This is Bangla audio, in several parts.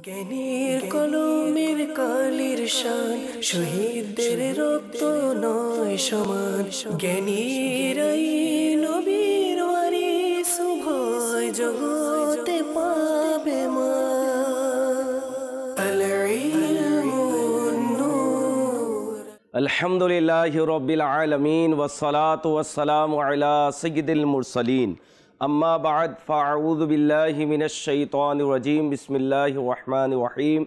জ্ঞানীর কলমের কালির শান, শহীদদের রক্ত নয় সমান। জ্ঞানীরাই নবীর ওয়ারিস, উভয় জগতে পাবে মা। আলহামদুলিল্লাহি রাব্বিল আলামিন ওয়াসসালাতু ওয়াসসালামু আলা সাইয়্যিদিল মুরসালিন। আম্মা বা'দ, ফাআউযু বিল্লাহি মিনাশ শাইতানির রাজীম। বিসমিল্লাহির রহমানির রহিম।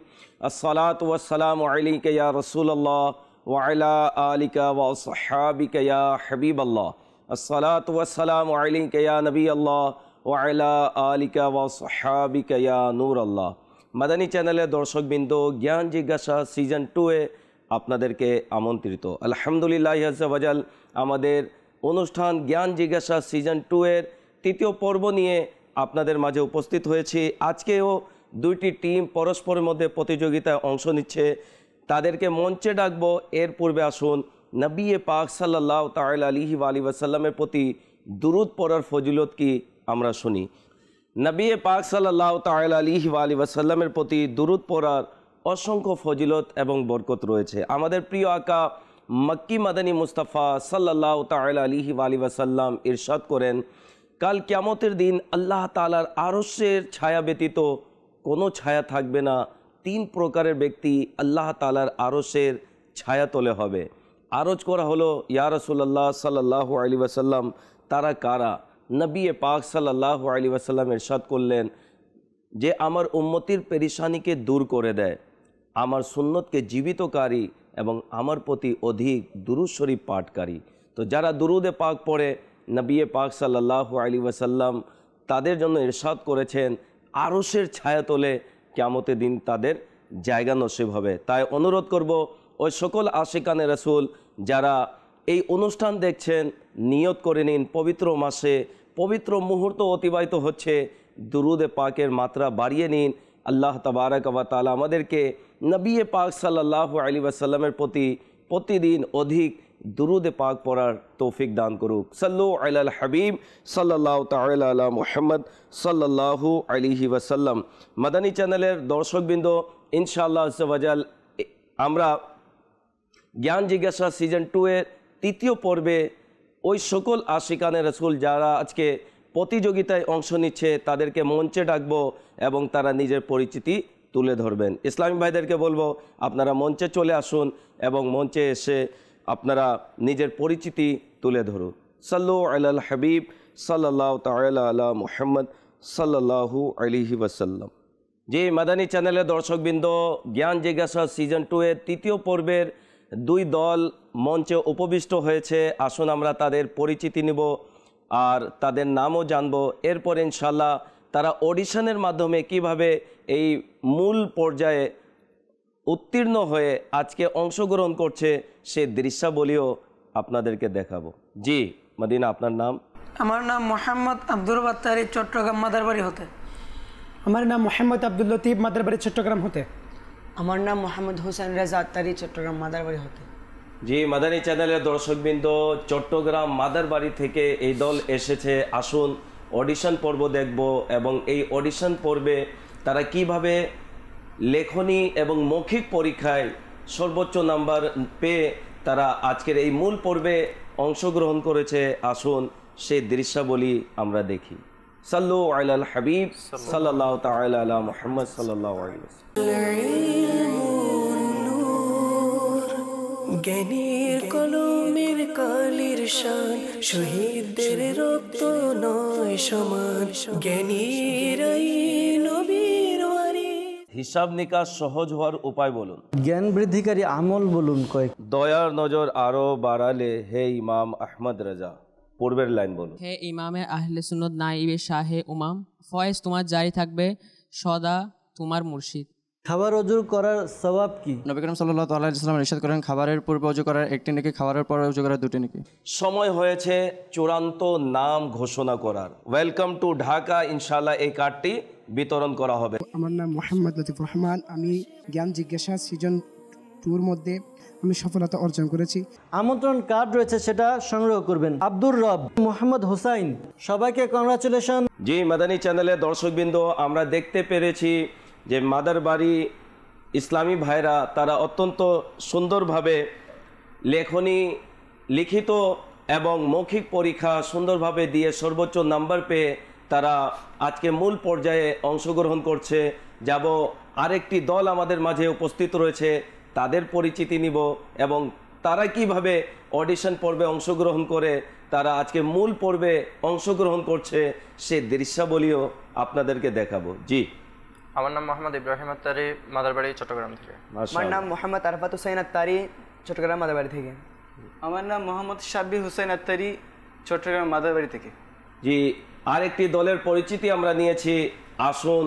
আসসালাতু ওয়াসসালামু আলাইকা ইয়া রাসূলুল্লাহ ওয়া আলা আলিকা ওয়া আসহাবিকা ইয়া হাবিবাল্লাহ। আসসালাতু ওয়াসসালামু আলাইকা ইয়া নবিয়াল্লাহ ওয়া আলা আলিকা ওয়া আসহাবিকা ইয়া নূরাল্লাহ। মাদানী চ্যানেলের দর্শকবৃন্দ, জ্ঞান জিজ্ঞাসা সিজন 2 এ আপনাদেরকে আমন্ত্রিত। আলহামদুলিল্লাহ আযজা ওয়াজাল, আমাদের অনুষ্ঠান জ্ঞান জিজ্ঞাসা সিজন 2 এর তৃতীয় পর্ব নিয়ে আপনাদের মাঝে উপস্থিত হয়েছি। আজকেও দুইটি টিম পরস্পরের মধ্যে প্রতিযোগিতায় অংশ নিচ্ছে, তাদেরকে মঞ্চে ডাকবো। এর পূর্বে আসুন নবী পাক সাল্লাল্লাহু তাআলা আলাইহি ওয়া সাল্লামের প্রতি দুরূদ পড়ার ফজিলত কি আমরা শুনি। নবী পাক সাল্লাল্লাহু তাআলা আলাইহি ওয়া সাল্লামের প্রতি দুরূদ পড়ার অসংখ্য ফজিলত এবং বরকত রয়েছে। আমাদের প্রিয় আকা মক্কি মাদানী মুস্তাফা সাল্লাল্লাহু তাআলা আলাইহি ওয়া সাল্লাম ইরশাদ করেন, কাল কিয়ামতের দিন আল্লাহ তাআলার আরশের ছায়া ব্যতীত কোনো ছায়া থাকবে না। 3 প্রকারের ব্যক্তি আল্লাহ তাআলার আরশের ছায়া তলে হবে। আরজ করা হলো, ইয়া রাসূলুল্লাহ সাল্লাল্লাহু আলাইহি ওয়াসাল্লাম, তারা কারা? নবী পাক সাল্লাল্লাহু আলাইহি ওয়াসাল্লাম ইরশাদ করলেন যে আমার উম্মতির পেরেশানিকে দূর করে দেয়, আমার সুন্নতকে জীবিতকারী এবং আমার প্রতি অধিক দুরূদ শরীফ পাঠকারী। তো যারা দুরূদে পাক পড়ে নবী পাক সাল্লাল্লাহু আলাইহি ওয়াসাল্লাম তাদের জন্য ইরশাদ করেছেন আরশের ছায়াতলে কিয়ামতের দিন তাদের জায়গা নসিব হবে। তাই অনুরোধ করব ওই সকল আশিকানে রাসূল যারা এই অনুষ্ঠান দেখছেন, নিয়ত করে নিন, পবিত্র মাসে পবিত্র মুহূর্ত অতিবাহিত হচ্ছে, দুরূদে পাকের মাত্রা বাড়িয়ে নিন। আল্লাহ তাবারাক ওয়া তাআলা আমাদেরকে নবী পাক সাল্লাল্লাহু আলাইহি ওয়াসাল্লামের প্রতি প্রতিদিন অধিক দুরূদে পাক পড়ার তৌফিক দান করুক। সাল্লু আলাল হাবিব সাল্লাল্লাহু তাআলা আলা মুহাম্মদ সাল্লাল্লাহু আলাইহি ওয়াসাল্লাম। মাদানী চ্যানেলের দর্শকবৃন্দ, ইনশাআল্লাহ আযজা ওয়াজাল আমরা জ্ঞান জিজ্ঞাসা সিজন 2 এর তৃতীয় পর্বে ওই সকল আশিকানে রাসূল যারা আজকে প্রতিযোগিতায় অংশ নিচ্ছে তাদেরকে মঞ্চে ডাকবো এবং তারা নিজের পরিচিতি তুলে ধরবেন। ইসলামী ভাইদেরকে বলবো আপনারা মঞ্চে চলে আসুন এবং মঞ্চে এসে আপনারা নিজের পরিচিতি তুলে ধরুন। সাল্লু আলাল হাবিব সাল্লাল্লাহু তাআলা আলা মুহাম্মদ সাল্লাল্লাহু আলাইহি ওয়াসাল্লাম। যে মাদানী চ্যানেলের দর্শকবৃন্দ, জ্ঞান জিজ্ঞাসা সিজন 2 এর তৃতীয় পর্বের 2 দল মঞ্চে উপবিষ্ট হয়েছে। আসুন আমরা তাদের পরিচিতি নিব আর তাদের নামও জানবো। এরপর ইনশাল্লাহ তারা অডিশনের মাধ্যমে কিভাবে এই মূল পর্যায়ে উত্তীর্ণ হয়ে আজকে অংশগ্রহণ করছে সে দৃশ্যাবলীও আপনাদেরকে দেখাবো। জি মদিনা, আপনার নাম? আমার নাম মোহাম্মদ আব্দুল বাত্তারি, চট্টগ্রাম মাদারবাড়ি হতে। আমার নাম মোহাম্মদ আব্দুল লতিফ, মাদারবাড়ি চট্টগ্রাম হতে। আমার নাম মোহাম্মদ হোসেন রেজা আত্তারি, চট্টগ্রাম মাদারবাড়ি হতে। জি মাদানী চ্যানেলের দর্শকবৃন্দ, চট্টগ্রাম মাদারবাড়ি থেকে এই দল এসেছে। আসুন অডিশন পর্ব দেখব এবং এই অডিশন পর্বে তারা কিভাবে লেখনী এবং মৌখিক পরীক্ষায় সর্বোচ্চ নাম্বার পেয়ে তারা আজকের এই মূল পর্বে অংশগ্রহণ করেছে। আসুন সেই দৃশ্যাবলী আমরা দেখি। সাল্লু আলাল হাবিব সাল্লাল্লাহু তাআলা আলা মুহাম্মদ সাল্লাল্লাহু আলাইহি ওয়াসাল্লাম। জ্ঞানীর কলমের কালির শান, শহীদদের রক্ত নয় সমান। জ্ঞানীরাই নবীর ওয়ারিস। হিসাব নিকাশ সহজ হওয়ার উপায় বলুন। জ্ঞান বৃদ্ধিকারী আমল বলুন কয়েক। দয়ার নজর আরো বাড়ালে হে ইমাম আহমদ রাজা। পূর্বের লাইন বলুন। হে ইমামে আহলে সুন্নাত নাইবে শাহে উমাম, ফয়েজ তোমার জারি থাকবে সদা তোমার মুর্শিদ। খাবার অজু করার সওয়াব কি? নবী করিম সাল্লাল্লাহু আলাইহি ওয়াসাল্লাম ইরশাদ করেন, খাবারের পূর্বে অজু করার 1টি নেকি, খাবারের পরে অজু করার 2টি নেকি। সময় হয়েছে চূড়ান্ত নাম ঘোষণা করার। Welcome to Dhaka. ইনশাআল্লাহ এই কার্ডটি বিতরণ করা হবে। আমার নাম মোহাম্মদ লতিফ রহমান। আমি জ্ঞান জিজ্ঞাসা সিজন 2 এর মধ্যে আমি সফলতা অর্জন করেছি। আমন্ত্রণ কার্ড রয়েছে, সেটা সংগ্রহ করবেন। আব্দুর রব, মোহাম্মদ হোসাইন, সবাইকে কংগ্রাচুলেশন। জি মাদানী চ্যানেলের দর্শকবৃন্দ, আমরা দেখতে পেরেছি যে মাদারবাড়ি ইসলামী ভাইরা তারা অত্যন্ত সুন্দরভাবে লেখনী, লিখিত এবং মৌখিক পরীক্ষা সুন্দরভাবে দিয়ে সর্বোচ্চ নাম্বার পেয়ে তারা আজকে মূল পর্যায়ে অংশগ্রহণ করছে। যাব আরেকটি দল আমাদের মাঝে উপস্থিত রয়েছে, তাদের পরিচিতি নিব এবং তারা কিভাবে অডিশন পর্বে অংশগ্রহণ করে তারা আজকে মূল পর্বে অংশগ্রহণ করছে সে দৃশ্যাবলীও আপনাদেরকে দেখাবো। জি, আমার নাম মোহাম্মদ ইব্রাহিম আত্তারি, মাদারবাড়ি, চট্টগ্রাম থেকে। আমার নাম মোহাম্মদ আরফাত হুসাইন আত্তারি, চট্টগ্রাম মাদারবাড়ি থেকে। আমার নাম মোহাম্মদ সাব্বির হুসাইন আত্তারি, চট্টগ্রাম মাদারবাড়ি থেকে। জি, আরেকটি দলের পরিচিতি আমরা নিয়েছি। আসুন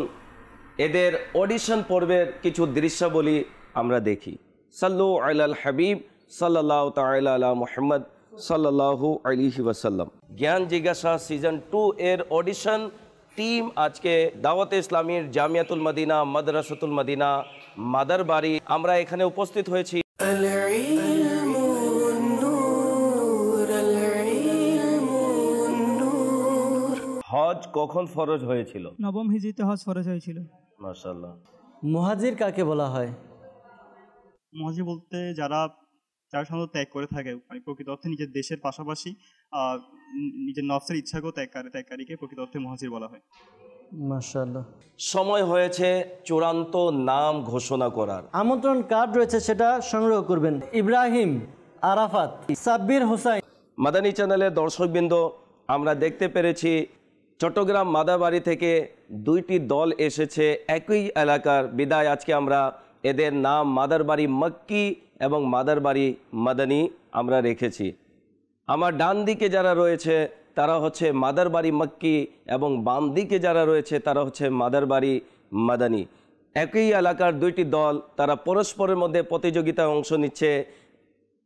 এদের অডিশন পর্বের কিছু দৃশ্যাবলী আমরা দেখি। সাল্লু আলাল হাবিব সাল্লাল্লাহু তাআলা আলা মুহাম্মদ সাল্লাল্লাহু আলাইহি ওয়াসাল্লাম। জ্ঞান জিজ্ঞাসা সিজন 2 এর অডিশন টিম আজকে দাওয়াতে ইসলামীর জামিয়াতুল মদিনা মাদ্রাসাতুল মদিনা মাদারবাড়ি আমরা এখানে উপস্থিত হয়েছি। হজ কখন ফরজ হয়েছিল? নবম হিজরিতে হজ ফরজ হয়েছিল। মাশাআল্লাহ। মুহাজির কাকে বলা হয়? মুহাজির বলতে যারা সাধারণত ত্যাগ করে থাকে, মানে প্রকৃত অর্থে নিজের দেশের পাশাপাশি নিজের নফসের ইচ্ছাকেও ত্যাগকারীকে প্রকৃত অর্থে মুহাজির বলা হয়। মাশাআল্লাহ। সময় হয়েছে চূড়ান্ত নাম ঘোষণা করার। আমন্ত্রণ কার্ড রয়েছে, সেটা সংগ্রহ করবেন। ইব্রাহিম, আরাফাত, সাব্বির হুসাইন। মাদানী চ্যানেলের দর্শকবৃন্দ, আমরা দেখতে পেরেছি চট্টগ্রাম মাদারবাড়ি থেকে দুইটি দল এসেছে একই এলাকার। বিদায় আজকে আমরা এদের নাম মাদারবাড়ি মক্কি এবং মাদারবাড়ি মাদানী আমরা রেখেছি। আমার ডান দিকে যারা রয়েছে তারা হচ্ছে মাদারবাড়ি মক্কি এবং বাম দিকে যারা রয়েছে তারা হচ্ছে মাদারবাড়ি মাদানী। একই এলাকার দুইটি দল, তারা পরস্পরের মধ্যে প্রতিযোগিতায় অংশ নিচ্ছে।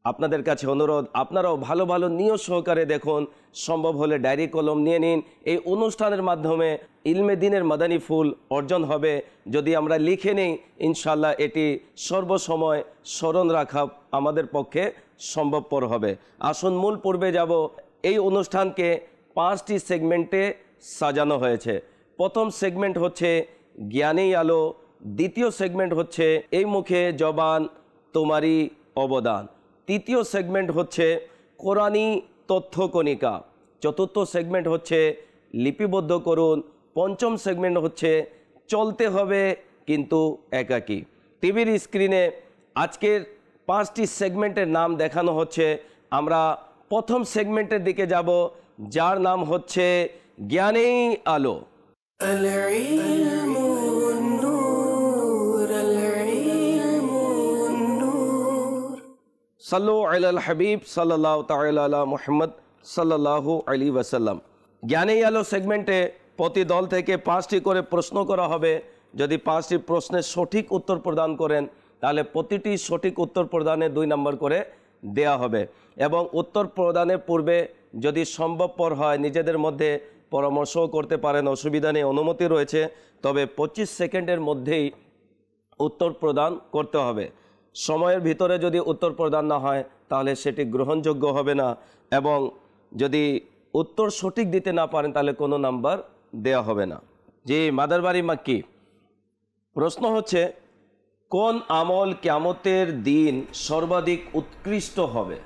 আপনাদের কাছে অনুরোধ, আপনারাও ভালো ভালো নিয়ত সহকারে দেখুন, সম্ভব হলে ডায়েরি কলম নিয়ে নিন। এই অনুষ্ঠানের মাধ্যমে ইলমে দ্বীনের মাদানী ফুল অর্জন হবে। যদি আমরা লিখে নিই, ইনশাল্লাহ এটি সর্বসময় স্মরণ রাখা আমাদের পক্ষে সম্ভবপর হবে। আসুন মূল পর্বে যাব। এই অনুষ্ঠানকে 5টি সেগমেন্টে সাজানো হয়েছে। প্রথম সেগমেন্ট হচ্ছে জ্ঞানেই আলো, দ্বিতীয় সেগমেন্ট হচ্ছে এই মুখে জবান তোমারই অবদান, তৃতীয় সেগমেন্ট হচ্ছে কোরআনী তথ্যকণিকা, চতুর্থ সেগমেন্ট হচ্ছে লিপিবদ্ধ করুন, পঞ্চম সেগমেন্ট হচ্ছে চলতে হবে কিন্তু একাকী। টিভির স্ক্রিনে আজকের 5টি সেগমেন্টের নাম দেখানো হচ্ছে। আমরা প্রথম সেগমেন্টের দিকে যাব, যার নাম হচ্ছে জ্ঞানেই আলো। সাল্লু আলাল হাবিব সাল্লাল্লাহু তাআলা আলা মুহাম্মদ সাল্লাল্লাহু আলাইহি ওয়াসাল্লাম। জ্ঞানেই আলো সেগমেন্টে প্রতি দল থেকে 5টি করে প্রশ্ন করা হবে। যদি 5টি প্রশ্নের সঠিক উত্তর প্রদান করেন তাহলে প্রতিটি সঠিক উত্তর প্রদানে 2 নম্বর করে দেয়া হবে এবং উত্তর প্রদানের পূর্বে যদি সম্ভবপর হয় নিজেদের মধ্যে পরামর্শও করতে পারেন, অসুবিধা নেই, অনুমতি রয়েছে। তবে 25 সেকেন্ডের মধ্যেই উত্তর প্রদান করতে হবে। সময়ের ভিতরে যদি উত্তর প্রদান না হয় তাহলে সেটি গ্রহণযোগ্য হবে না এবং যদি উত্তর সঠিক দিতে না পারেন তাহলে কোনো নাম্বার দেয়া হবে না। জি, মাদারবাড়ি মাক্কি। প্রশ্ন হচ্ছে, কোন আমল কিয়ামতের দিন সর্বাধিক উৎকৃষ্ট হবে?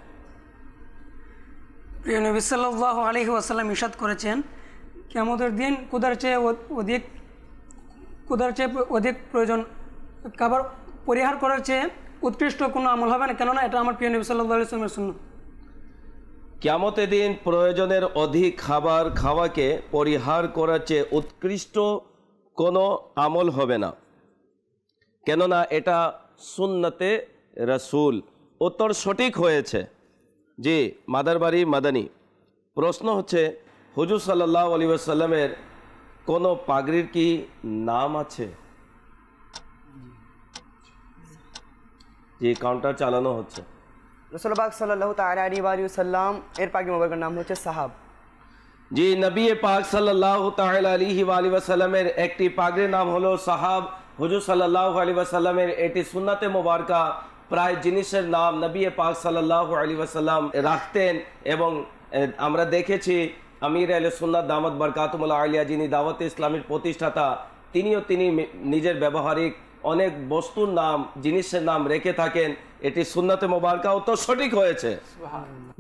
প্রিয় নবী সাল্লাল্লাহু আলাইহি ওয়াসাল্লাম ইরশাদ করেছেন, কিয়ামতের দিন ক্ষুধার চেয়ে অধিক প্রয়োজন, খাবার পরিহার করার চেয়ে উৎকৃষ্ট কোনো আমল হবে না, কেননা এটা আমার প্রিয় নবী সাল্লাল্লাহু আলাইহি ওয়াসাল্লামের সুন্নাত। কিয়ামতের দিন প্রয়োজনের অধিক খাবার খাওয়াকে পরিহার করার চেয়ে উৎকৃষ্ট কোনো আমল হবে না, কেননা এটা সুন্নতে রাসূল। উত্তর সঠিক হয়েছে। জি, মাদারবাড়ি মাদানী। প্রশ্ন হচ্ছে, হুজুর সাল্লাল্লাহু আলাইহি ওয়াসাল্লামের কোনো পাগড়ির কি নাম আছে? জি, কাউন্টার চালানো হচ্ছে। রাসূল পাক সাল্লাল্লাহু তাআলা আলাইহি ওয়াসাল্লাম এর পাগড়ি মোবারকের নাম হচ্ছে সাহাব। জি, নবী পাক সাল্লাল্লাহু তাআলা আলাইহি ওয়াসাল্লামের একটি পাগড়ির নাম হলো সাহাব। হুজুর সাল্লাল্লাহু আলাইহি ওয়াসাল্লামের এটি সুন্নাতে মুবারকা। প্রায় জিনিসের নাম নবী পাক সাল্লাল্লাহু আলাইহি ওয়াসাল্লাম রাখতেন এবং আমরা দেখেছি আমির আহলে সুন্নাত দামাত বরকাতুহুল আলিয়া, যিনি দাওয়াতে ইসলামের প্রতিষ্ঠাতা, তিনি নিজের ব্যবহারিক অনেক বস্তুর নাম জিনিসের নাম রেখে থাকেন, এটি সুন্নাতে মোবারকাও তো সঠিক হয়েছে।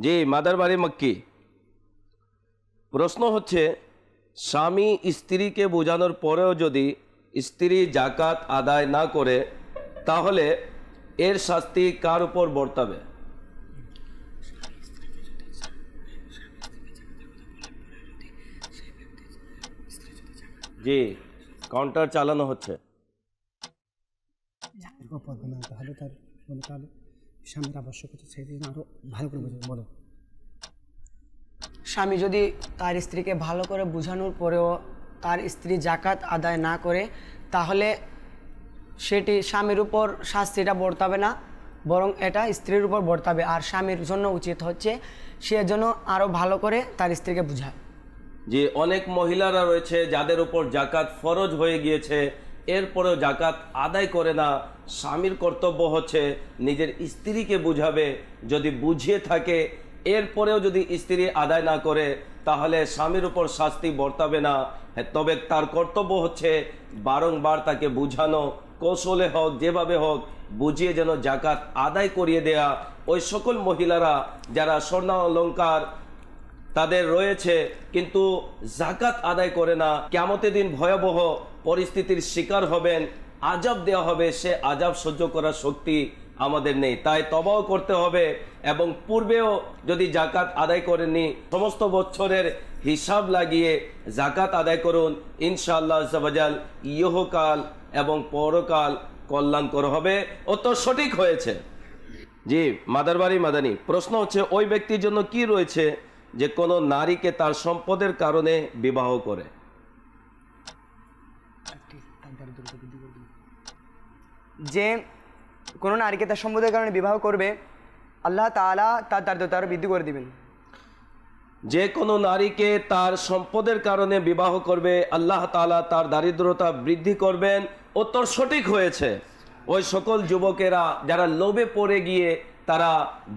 জি মাদার বাড়ি মক্কি। প্রশ্ন হচ্ছে, স্বামী স্ত্রীকে বোঝানোর পরেও যদি স্ত্রী জাকাত আদায় না করে তাহলে এর শাস্তি কার উপর বর্তাবে? জি কাউন্টার চালানো হচ্ছে। তাহলে তার স্বামীর আবশ্যকতা সেই দিন আরো ভালো করে বলো। স্বামী যদি তার স্ত্রীকে ভালো করে বোঝানোর পরেও তার স্ত্রী জাকাত আদায় না করে তাহলে সেটি স্বামীর উপর শাস্তিটা বর্তাবে না, বরং এটা স্ত্রীর উপর বর্তাবে। আর স্বামীর জন্য উচিত হচ্ছে সে যেন আরও ভালো করে তার স্ত্রীকে বোঝায়। যে অনেক মহিলারা রয়েছে যাদের উপর জাকাত ফরজ হয়ে গিয়েছে, এরপরেও জাকাত আদায় করে না। স্বামীর কর্তব্য হচ্ছে নিজের স্ত্রীকে বুঝাবে, যদি বুঝিয়ে থাকে এরপরেও যদি স্ত্রী আদায় না করে তাহলে স্বামীর উপর শাস্তি বর্তাবে না। তবে তার কর্তব্য হচ্ছে বারংবার তাকে বুঝানো, কৌশলে হোক যেভাবে হোক বুঝিয়ে যেন জাকাত আদায় করিয়ে দেয়া। ওই সকল মহিলারা যারা স্বর্ণ অলংকার তাদের রয়েছে কিন্তু জাকাত আদায় করে না, কিয়ামতের দিন ভয়াবহ পরিস্থিতির শিকার হবেন, আযাব দেওয়া হবে, সে আযাব সহ্য করার শক্তি আমাদের নেই। তাই তওবাও করতে হবে এবং পূর্বেও যদি জাকাত আদায় করেননি সমস্ত বছরের হিসাব লাগিয়ে জাকাত আদায় করুন, ইনশাআল্লাহ আযাল ইহকাল এবং পরকাল কল্যাণকর হবে। ও তো সঠিক হয়েছে। জি মাদার বাড়ি মাদানী। প্রশ্ন হচ্ছে, ওই ব্যক্তির জন্য কি রয়েছে যে কোনো নারীকে তার সম্পদের কারণে বিবাহ করে? যে কোনো নারীকে তার সম্পদের কারণে বিবাহ করবে আল্লাহ তাআলা তার দারিদ্রতা আরও বৃদ্ধি করে দিবেন। যে কোনো নারীকে তার সম্পদের কারণে বিবাহ করবে আল্লাহ তাআলা তার দারিদ্রতা বৃদ্ধি করবেন। উত্তর সঠিক হয়েছে। ওই সকল যুবকেরা যারা লোভে পড়ে গিয়ে তারা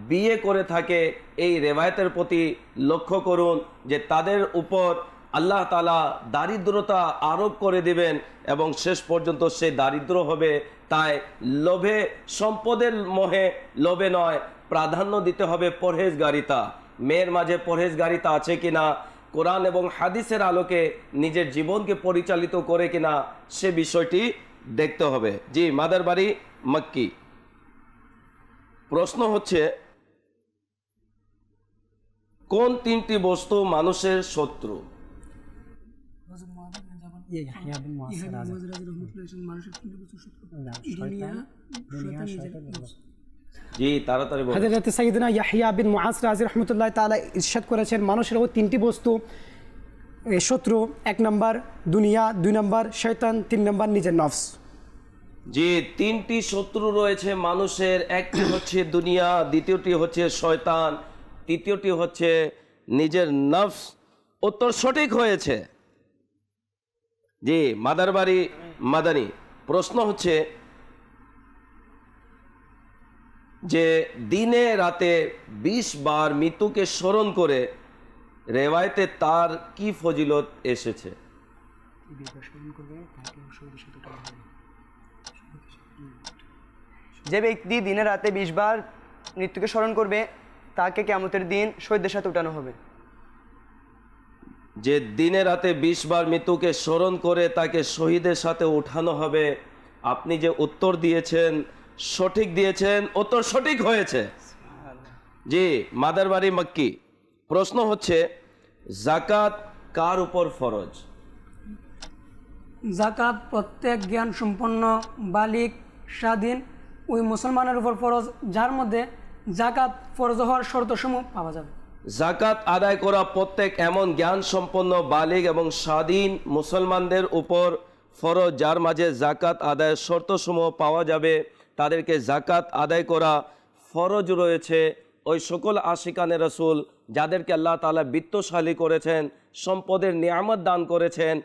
বিয়ে করে থাকে, এই রেওয়ায়েতের প্রতি লক্ষ্য করুন যে তাদের উপর আল্লাহ তাআলা দারিদ্রতা আরোপ করে দিবেন এবং শেষ পর্যন্ত সে দারিদ্র হবে। তাই লোভে, সম্পদের মোহে লোভে নয়, প্রাধান্য দিতে হবে পরহেজগারিতা। মেয়ের মাঝে পরহেজগারিতা আছে কিনা, কোরআন এবং হাদিসের আলোকে নিজের জীবনকে পরিচালিত করে কিনা সে বিষয়টি দেখতে হবে। জি মাদার বাড়ি মক্কি। প্রশ্ন হচ্ছে, কোন তিনটি বস্তু মানুষের শত্রু? জি তাড়াতাড়ি বলুন। হযরত সাইয়েদনা ইয়াহইয়া বিন মুআজ রাজি রাহমাতুল্লাহ তাআলা ইরশাদ করেছেন, মানুষের ওই তিনটি বস্তু শত্রু। 1 নম্বর দুনিয়া, 2 নম্বর শয়তান, 3 নম্বর নিজের নফস। যে তিনটি শত্রু রয়েছে মানুষের, একটি হচ্ছে দুনিয়া, দ্বিতীয়টি হচ্ছে শয়তান, তৃতীয়টি হচ্ছে নিজের নফস। উত্তর সঠিক হয়েছে। জি মাদার বাড়ি মাদানী। প্রশ্ন হচ্ছে যে দিনে রাতে 20 বার মৃত্যুকে স্মরণ করে রেওয়ায়েতে তার কি ফজিলত এসেছে? যে ব্যক্তি দিনে রাতে 20 বার মৃত্যুকে স্মরণ করবে তাকে কিয়ামতের দিন শহীদদের সাথে উঠানো হবে। যে দিনে রাতে 20 বার মৃত্যুকে স্মরণ করে তাকে শহীদের সাথে উঠানো হবে। আপনি যে উত্তর দিয়েছেন সঠিক দিয়েছেন, উত্তর সঠিক হয়েছে। জি মাদার বাড়ি মক্কি। প্রশ্ন হচ্ছে, জাকাত কার উপর ফরজ? জাকাত প্রত্যেক জ্ঞান সম্পন্ন বালিগ স্বাধীন ওই মুসলমানের উপর ফরজ যার মধ্যে জাকাত ফরজ হওয়ার শর্তসমূহ পাওয়া যাবে। জাকাত আদায় করা প্রত্যেক এমন জ্ঞান সম্পন্ন বালিগ এবং স্বাধীন মুসলমানদের উপর ফরজ যার মাঝে জাকাত আদায়ের শর্তসমূহ পাওয়া যাবে, তাদেরকে জাকাত আদায় করা ফরজ রয়েছে। ওই সকল আশিকানে রাসূল যাদেরকে আল্লাহ তাআলা বিত্তশালী করেছেন, সম্পদের নিয়ামত দান করেছেন,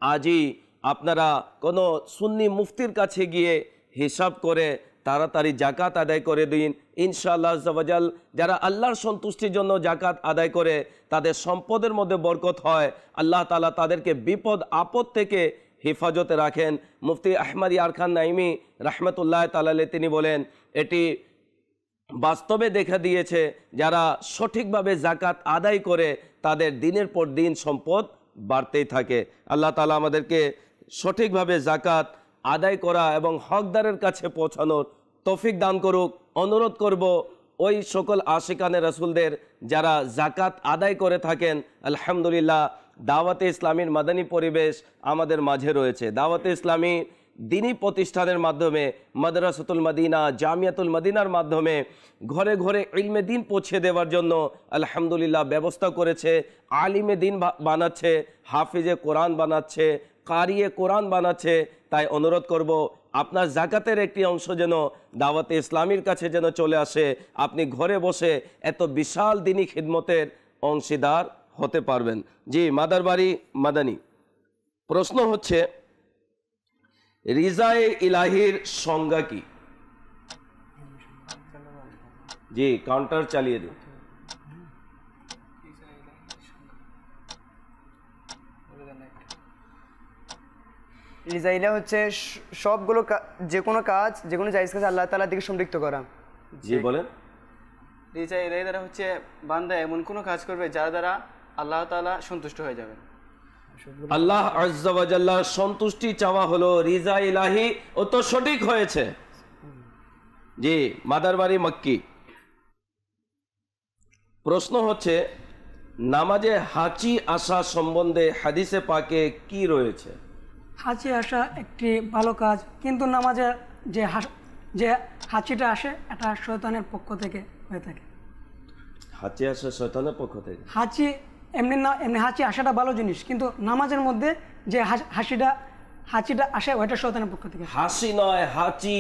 আজই আপনারা কোনো সুন্নি মুফতির কাছে গিয়ে হিসাব করে তাড়াতাড়ি জাকাত আদায় করে দিন। ইনশাআল্লাহ আযাল যারা আল্লাহর সন্তুষ্টির জন্য জাকাত আদায় করে তাদের সম্পদের মধ্যে বরকত হয়। আল্লাহ তাআলা তাদেরকে বিপদ আপদ থেকে হেফাজতে রাখেন। মুফতি আহমদ ইয়ারখান নাইমি রহমতুল্লাহ তাআলা তিনি বলেন এটি বাস্তবে দেখা দিয়েছে যারা সঠিকভাবে জাকাত আদায় করে তাদের দিনের পর দিন সম্পদ বাড়তেই থাকে। আল্লাহ তাআলা আমাদেরকে সঠিকভাবে জাকাত আদায় করা এবং হকদারের কাছে পৌঁছানোর তৌফিক দান করুক। অনুরোধ করব ওই সকল আশিকানে রাসূলদের যারা জাকাত আদায় করে থাকেন। আলহামদুলিল্লাহ দাওয়াতে ইসলামীর মাদানী পরিবেশ আমাদের মাঝে রয়েছে। দাওয়াতে ইসলামী দিনী প্রতিষ্ঠানের মাধ্যমে মাদ্রাসাতুল মদিনা, জামিয়াতুল মদিনার মাধ্যমে ঘরে ঘরে ইলমে দিন পৌঁছে দেওয়ার জন্য আলহামদুলিল্লাহ ব্যবস্থা করেছে। আলিমে দিন বানাচ্ছে, হাফিজে কোরআন বানাচ্ছে, কারিয়ে কোরআন বানাচ্ছে। তাই অনুরোধ করব আপনার জাকাতের একটি অংশ যেন দাওয়াতে ইসলামীর কাছে যেন চলে আসে, আপনি ঘরে বসে এত বিশাল দিনী খিদমতের অংশীদার হতে পারবেন। জি মাদারবাড়ি মাদানী, প্রশ্ন হচ্ছে রিজায়ে ইলাহির সংজ্ঞা কি? জি কাউন্টার চালিয়ে দিন। রিজা ইলাহ হচ্ছে সবগুলো যে কোনো কাজ, যে কোনো জায়েজ কাজ আল্লাহ তাআলার দিকে সম্পৃক্ত করা। জি বলেন। রিজা ইলাহ দ্বারা হচ্ছে বান্দা এমন কোনো কাজ করবে যার দ্বারা আল্লাহ তাআলা সন্তুষ্ট হয়ে যাবেন। আল্লাহ আজ্জা ওয়া জাল্লা সন্তুষ্টি চাওয়া হলো রিজা ইলাহি, ও তো সঠিক হয়েছে। জি মাদারবাড়ি মক্কি, প্রশ্ন হচ্ছে নামাজে হাঁচি আসা সম্বন্ধে হাদিসে পাকে কি রয়েছে? হাঁচি আসা একটি ভালো কাজ, কিন্তু নামাজে যে হাঁচিটা আসে এটা শয়তানের পক্ষ থেকে হয়ে থাকে। হাঁচি আসে শয়তানের পক্ষ থেকে? হাঁচি এমনি না, এমনি হাঁচি আসাটা ভালো জিনিস, কিন্তু নামাজের মধ্যে যে হাঁচিটা আসে ওইটা শয়তানের পক্ষ থেকে। হাসি নয় হাঁচি।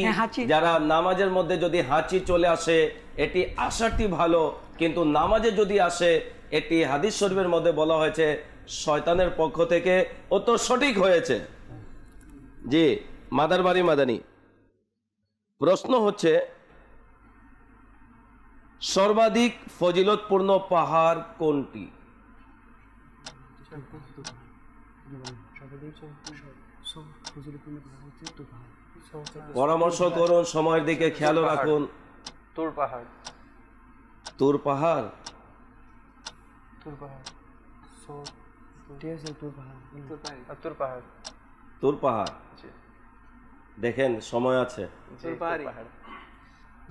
যারা নামাজের মধ্যে যদি হাঁচি চলে আসে এটি আসাটি ভালো, কিন্তু নামাজে যদি আসে এটি হাদিস শরীফের মধ্যে বলা হয়েছে শয়তানের পক্ষ থেকে, ও তো সঠিক হয়েছে। জি মাদারবাড়ি মাদানী, প্রশ্ন হচ্ছে সর্বাধিক ফজিলতপূর্ণ পাহাড় কোনটি? পরামর্শ করুন, সময়ের দিকে খেয়াল রাখুন। তুর পাহাড়। তুর পাহাড়? তুর পাহাড় দেখেন সময় আছে।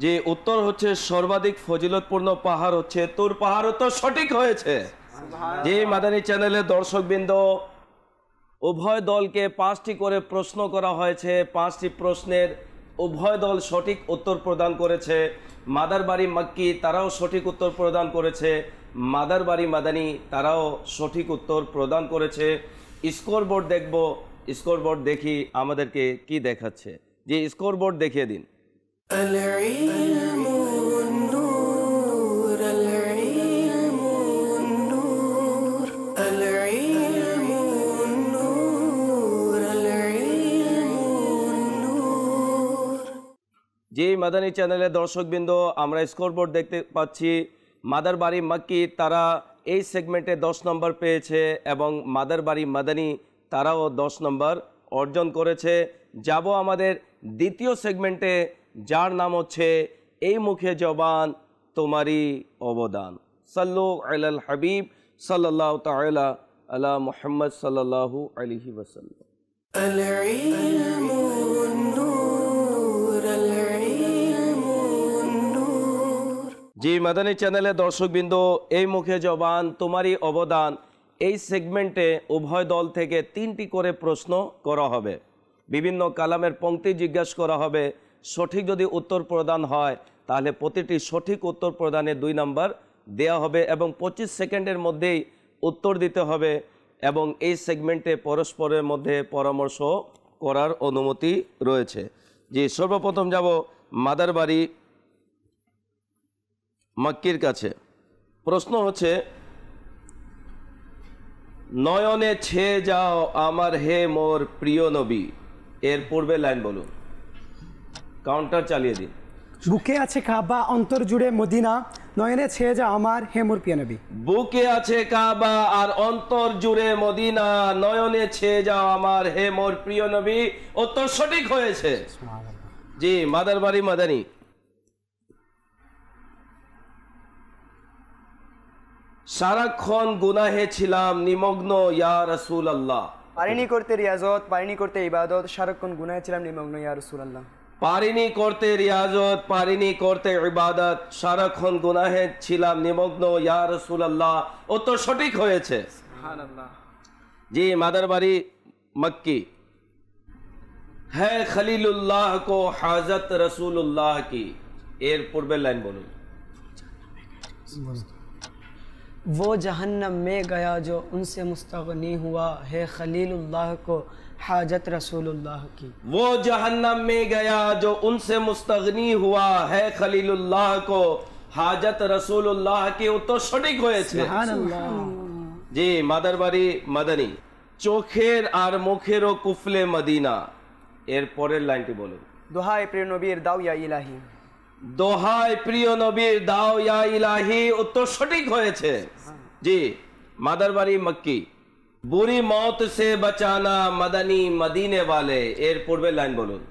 যে উত্তর হচ্ছে সর্বাধিক ফজিলতপূর্ণ পাহাড় হচ্ছে তুর পাহাড়, তো সঠিক হয়েছে। যে মাদানী চ্যানেলের দর্শকবৃন্দ, উভয় দলকে 5টি করে প্রশ্ন করা হয়েছে। 5টি প্রশ্নের উভয় দল সঠিক উত্তর প্রদান করেছে। মাদারবাড়ি মক্কি তারাও সঠিক উত্তর প্রদান করেছে, মাদারবাড়ি মাদানী তারাও সঠিক উত্তর প্রদান করেছে। স্কোর বোর্ড দেখব, স্কোর বোর্ড দেখি আমাদেরকে কি দেখাচ্ছে। যে স্কোর বোর্ড দেখিয়ে দিন। যে মাদানী চ্যানেলের দর্শকবৃন্দ, আমরা স্কোরবোর্ড দেখতে পাচ্ছি মাদারবাড়ি মক্কি তারা এই সেগমেন্টে 10 নম্বর পেয়েছে এবং মাদারবাড়ি মাদানী তারাও 10 নম্বর অর্জন করেছে। যাব আমাদের দ্বিতীয় সেগমেন্টে, যার নাম হচ্ছে এই মুখে জবান তোমারই অবদান। সাল্লু আলাল হাবিব সাল্লাল্লাহু তাআলা আলা মুহাম্মদ সাল্লাল্লাহু আলাইহি ওয়াসাল্লাম। জি মাদানী চ্যানেলের দর্শকবৃন্দ, এই মুখে জবান তোমারই অবদান এই সেগমেন্টে উভয় দল থেকে 3টি করে প্রশ্ন করা হবে। বিভিন্ন কালামের পংক্তি জিজ্ঞাসা করা হবে। সঠিক যদি উত্তর প্রদান হয় তাহলে প্রতিটি সঠিক উত্তর প্রদানে 2 নম্বর দেওয়া হবে এবং 25 সেকেন্ডের মধ্যেই উত্তর দিতে হবে এবং এই সেগমেন্টে পরস্পরের মধ্যে পরামর্শ করার অনুমতি রয়েছে। জি সর্বপ্রথম যাব মাদারবাড়ি মক্কির কাছে। প্রশ্ন হচ্ছে নয়নে ছেয়ে যাও আমার হে মোর প্রিয় নবী, এর পূর্বে লাইন বলুন। কাউন্টার চালিয়ে দিন। বুকে আছে কাবা, অন্তর জুড়ে মদিনা, নয়নে ছেয়ে যাও আমার হে মোর প্রিয় নবী। বুকে আছে কাবা আর অন্তর জুড়ে মদিনা, নয়নে ছেয়ে যাও আমার হে মোর প্রিয় নবী। উত্তর সঠিক হয়েছে। জি মাদারবাড়ি মাদানী। সারাক্ষণ গুনাহে ছিলাম নিমগ্ন ইয়া রাসূলুল্লাহ। পারিনি করতে রিয়াজত, পারিনি করতে ইবাদত, সারাক্ষণ গুনাহে ছিলাম নিমগ্ন ইয়া রাসূলুল্লাহ। পারিনি করতে রিয়াজত, পারিনি করতে ইবাদত, সারাক্ষণ গুনাহে ছিলাম নিমগ্ন ইয়া রাসূলুল্লাহ। উত্তর সঠিক হয়েছে। সুবহানাল্লাহ। জি মাদারবাড়ি মক্কি। है खलीलुल्लाह को हाजत रसूलुल्लाह की, एर पूर्वे लाइन बोलूं। वो जहन्नम में गया जो उनसे मुस्तगनी हुआ है खलीलुल्लाह को हाजत रसूलुल्लाह की। वो जहन्नम में गया जो उनसे मुस्तगनी हुआ है खलीलुल्लाह को हाजत रसूलुल्लाह की। उत्तर सঠিক হয়েছে। সুবহানাল্লাহ। জি মাদারবাড়ি মাদানী। চোখের আর মুখেরও কুফলে মদিনা, এর পরের লাইনটি বলুন। দোহাই প্রিয় নবীর দাও ইয়া ইলাহি। দোহাই প্রিয় নবীর দাও ইয়া ইলাহি। উত্তর সঠিক হয়েছে। জি মাদারবাড়ি মক্কি। বুরি মौत से बचाना मदनी मदीने वाले, এর পূর্বের লাইন বলুন।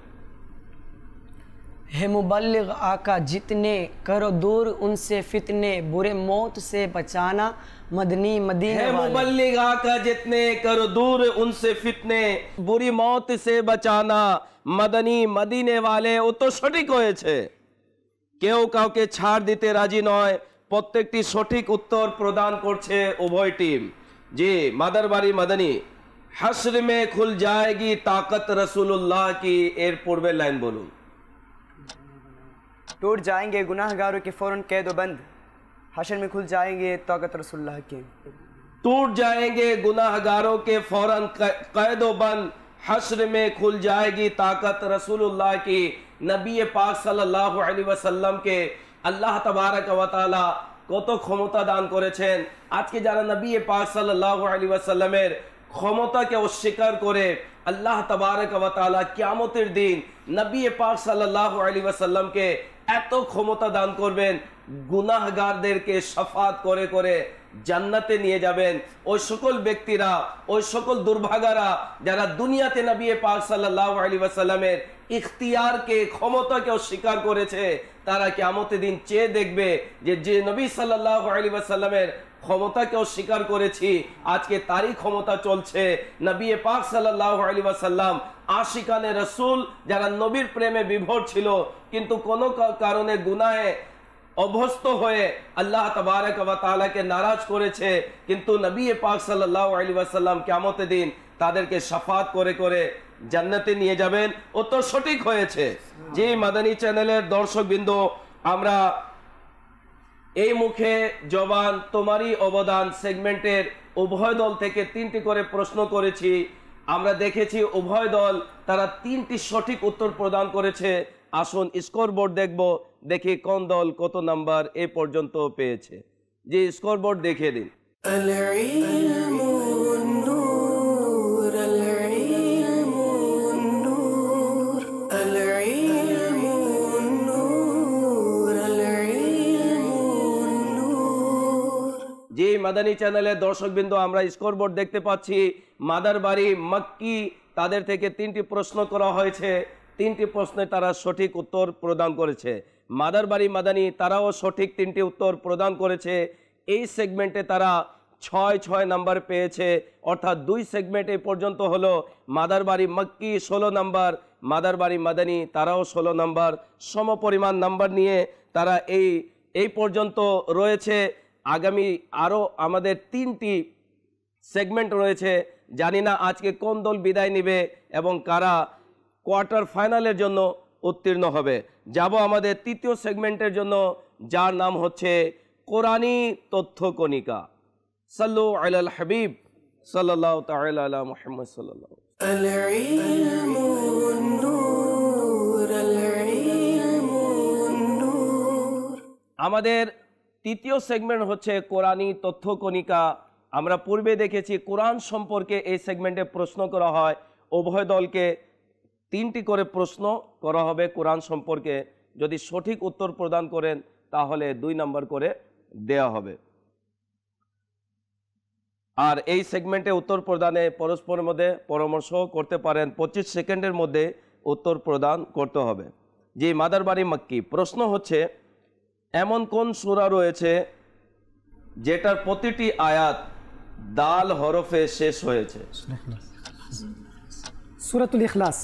है मुबल्लिग आका जितने करो दूर उनसे फितने बुरे मौत से बचाना मदनी मदीने है वाले। मुबल्लिग आका जितने करो दूर उनसे फितने बुरी मौत से बचाना मदनी मदीने वाले। উত্তর সঠিক হয়েছে। কেউ কাউকে ছাড় দিতে রাজি নয়, প্রত্যেকটি সঠিক উত্তর প্রদান করছে উভয় টিম। জি মাদারবাড়ি মাদানী। হাসর में खुल जाएगी ताकत रसूलुल्लाह की, এর পূর্বের লাইন বলুন। टूट जाएंगे गुनाहगारों के फौरन कैद बंद, हशर में खुल जाएंगे ताकत रसूलुल्लाह की। टूट जाएंगे गुनाहगारों के फौरन कैद बंद, हश्र में खुल जाएगी ताकत रसूलुल्लाह की। नबी पाक सल्लल्लाहु अलैहि वसल्लम के আল্লাহ তাবারক ওয়া তাআলা কত ক্ষমতা দান করেছেন। আজকে যারা নবী পাক সাল্লাল্লাহু আলাইহি ওয়াসাল্লামের ক্ষমতাকে অস্বীকার করে, আল্লাহ তাবারক ওয়া তাআলা কিয়ামতের দিন নবী পাক সাল্লাল্লাহু আলাইহি ওয়াসাল্লামকে এত ক্ষমতা দান করবেন, গুনাহগারদেরকে শাফাত করে করে জান্নাতে নিয়ে যাবেন। ওই সকল ব্যক্তিরা, ওই সকল দুর্ভাগারা যারা দুনিয়াতে নবী পাক সাল্লাল্লাহু আলাইহি ওয়াসাল্লামের ইখতিয়ারকে, ক্ষমতাকে অস্বীকার করেছে, তারা কিয়ামতের দিন চেয়ে দেখবে যে নবী সাল্লাল্লাহু আলাইহি ওয়াসাল্লামের ক্ষমতাকে অস্বীকার করেছি, আজকে তারই ক্ষমতা চলছে। নবী পাক সাল্লাল্লাহু আলাইহি ওয়াসাল্লাম আশিকানে রাসূল যারা নবীর প্রেমে বিভোর ছিল, কিন্তু কোনো কারণে গুনাহে অভ্যস্ত হয়ে আল্লাহ তাবারক ওয়া তাআলাকে নারাজ করেছে, কিন্তু নবী পাক সাল্লাল্লাহু আলাইহি ওয়াসাল্লাম কিয়ামতের দিন তাদেরকে শাফাত করে করে জান্নাতে নিয়ে যাবেন। উত্তর সঠিক হয়েছে। যে মাদানী চ্যানেলের দর্শকবৃন্দ, আমরা এই মুখে জবান তোমারই অবদান সেগমেন্টের উভয় দল থেকে 3টি করে প্রশ্ন করেছি। আমরা দেখেছি উভয় দল তারা 3টি সঠিক উত্তর প্রদান করেছে। আসুন স্কোরবোর্ড দেখব, দেখি কোন দল কত নাম্বার এ পর্যন্ত পেয়েছে। যে স্কোরবোর্ড দেখিয়ে দিন। জি মাদানী চ্যানেলের দর্শকবৃন্দ, আমরা স্কোরবোর্ড দেখতে পাচ্ছি। মাদারবাড়ি মক্কি, তাদের থেকে 3টি প্রশ্ন করা হয়েছে, 3টি প্রশ্নে তারা সঠিক উত্তর প্রদান করেছে। মাদারবাড়ি মাদানী তারাও সঠিক 3টি উত্তর প্রদান করেছে। এই সেগমেন্টে তারা 6 নাম্বার পেয়েছে, অর্থাৎ 2 সেগমেন্ট এই পর্যন্ত হলো। মাদারবাড়ি মক্কি 16 নাম্বার, মাদারবাড়ি মাদানী তারাও 16 নাম্বার, সমপরিমাণ নাম্বার নিয়ে তারা এই পর্যন্ত রয়েছে। আগামী আরও আমাদের 3টি সেগমেন্ট রয়েছে, জানি না আজকে কোন দল বিদায় নেবে এবং কারা কোয়ার্টার ফাইনালের জন্য উত্তীর্ণ হবে। যাব আমাদের 3য় সেগমেন্টের জন্য, যার নাম হচ্ছে কোরআনী তথ্য কণিকা। সাল্লু আলাল হাবিব সাল্লাল্লাহু তাআলা আলা মুহাম্মদ সাল্লাল্লাহু আমাদের 3য় সেগমেন্ট হচ্ছে কোরআনী তথ্য কণিকা। আমরা পূর্বে দেখেছি কোরআন সম্পর্কে এই সেগমেন্টে প্রশ্ন করা হয়। উভয় দলকে 3টি করে প্রশ্ন করা হবে কোরআন সম্পর্কে। যদি সঠিক উত্তর প্রদান করেন তাহলে 2 নাম্বার করে দেয়া হবে। আর এই সেগমেন্টে উত্তর প্রদানে পরস্পরের মধ্যে পরামর্শ করতে পারেন। 25 সেকেন্ডের মধ্যে উত্তর প্রদান করতে হবে। জি, মাদারবাড়ি মক্কি। প্রশ্ন হচ্ছে, এমন কোন সূরা রয়েছে যেটার প্রতিটি আয়াত দাল হরফে শেষ হয়েছে? সূরাতুল ইখলাস।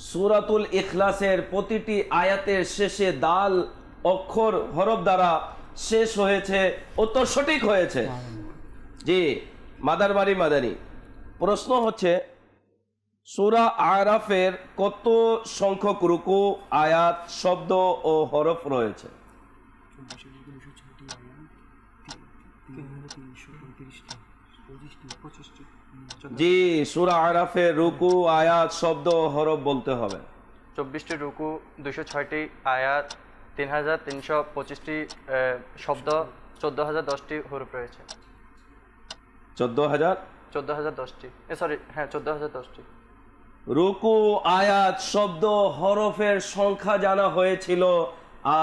সূরাতুল ইখলাসের প্রতিটি আয়াতের শেষে দাল অক্ষর হরফ দ্বারা শেষ হয়েছে। উত্তর সঠিক হয়েছে। জি, মাদারবাড়ি মাদানী। প্রশ্ন হচ্ছে, সূরা আরাফের কত সংখ্যক রুকু, আয়াত, শব্দ ও হরফ রয়েছে? জি, সূরা আরাফের রুকু, আয়াত, শব্দ ও হরফ বলতে হবে। 24টি রুকু, 206টি আয়াত, 3325টি শব্দ, 14010টি হরফ রয়েছে। 14010টি, সরি, হ্যাঁ 14010টি। রুকু, আয়াত, শব্দ, হরফের সংখ্যা জানা হয়েছিল।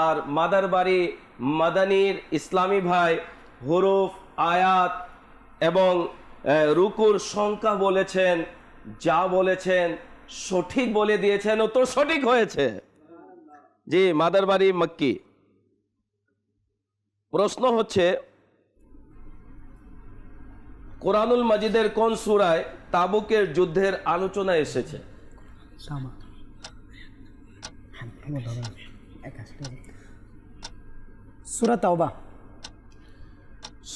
আর মাদারবাড়ি মাদানীর ইসলামী ভাই হরফ, আয়াত এবং রুকুর সংখ্যা বলেছেন, যা বলেছেন সঠিক বলে দিয়েছেন। উত্তর সঠিক হয়েছে। জি, মাদারবাড়ি মক্কি। প্রশ্ন হচ্ছে, কোরআনুল মাজিদের কোন সূরায় তাবুকের যুদ্ধের আলোচনা এসেছে? সূরা তাওবা।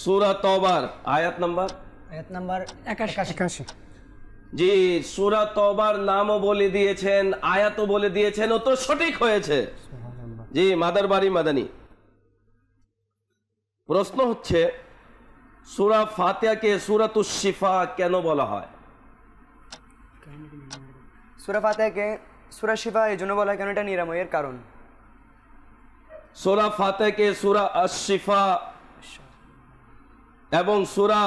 সূরা তাওবার আয়াত নাম্বার? আয়াত নাম্বার 81। জি, সূরা তাওবার নামও বলে দিয়েছেন, আয়াতও বলে দিয়েছেন। উত্তর সঠিক হয়েছে। জি, মাদারবাড়ি মাদানী। প্রশ্ন হচ্ছে, সূরা ফাতিহাকে সূরাতুশ শিফা কেন বলা হয়? সূরা ফাতিহাকে সূরা শিফা এই জন্য বলা হয় কারণ এটা নিরাময়ের কারণ। সূরা ফাতিহাকে সূরা আশ-শিফা এবং সূরা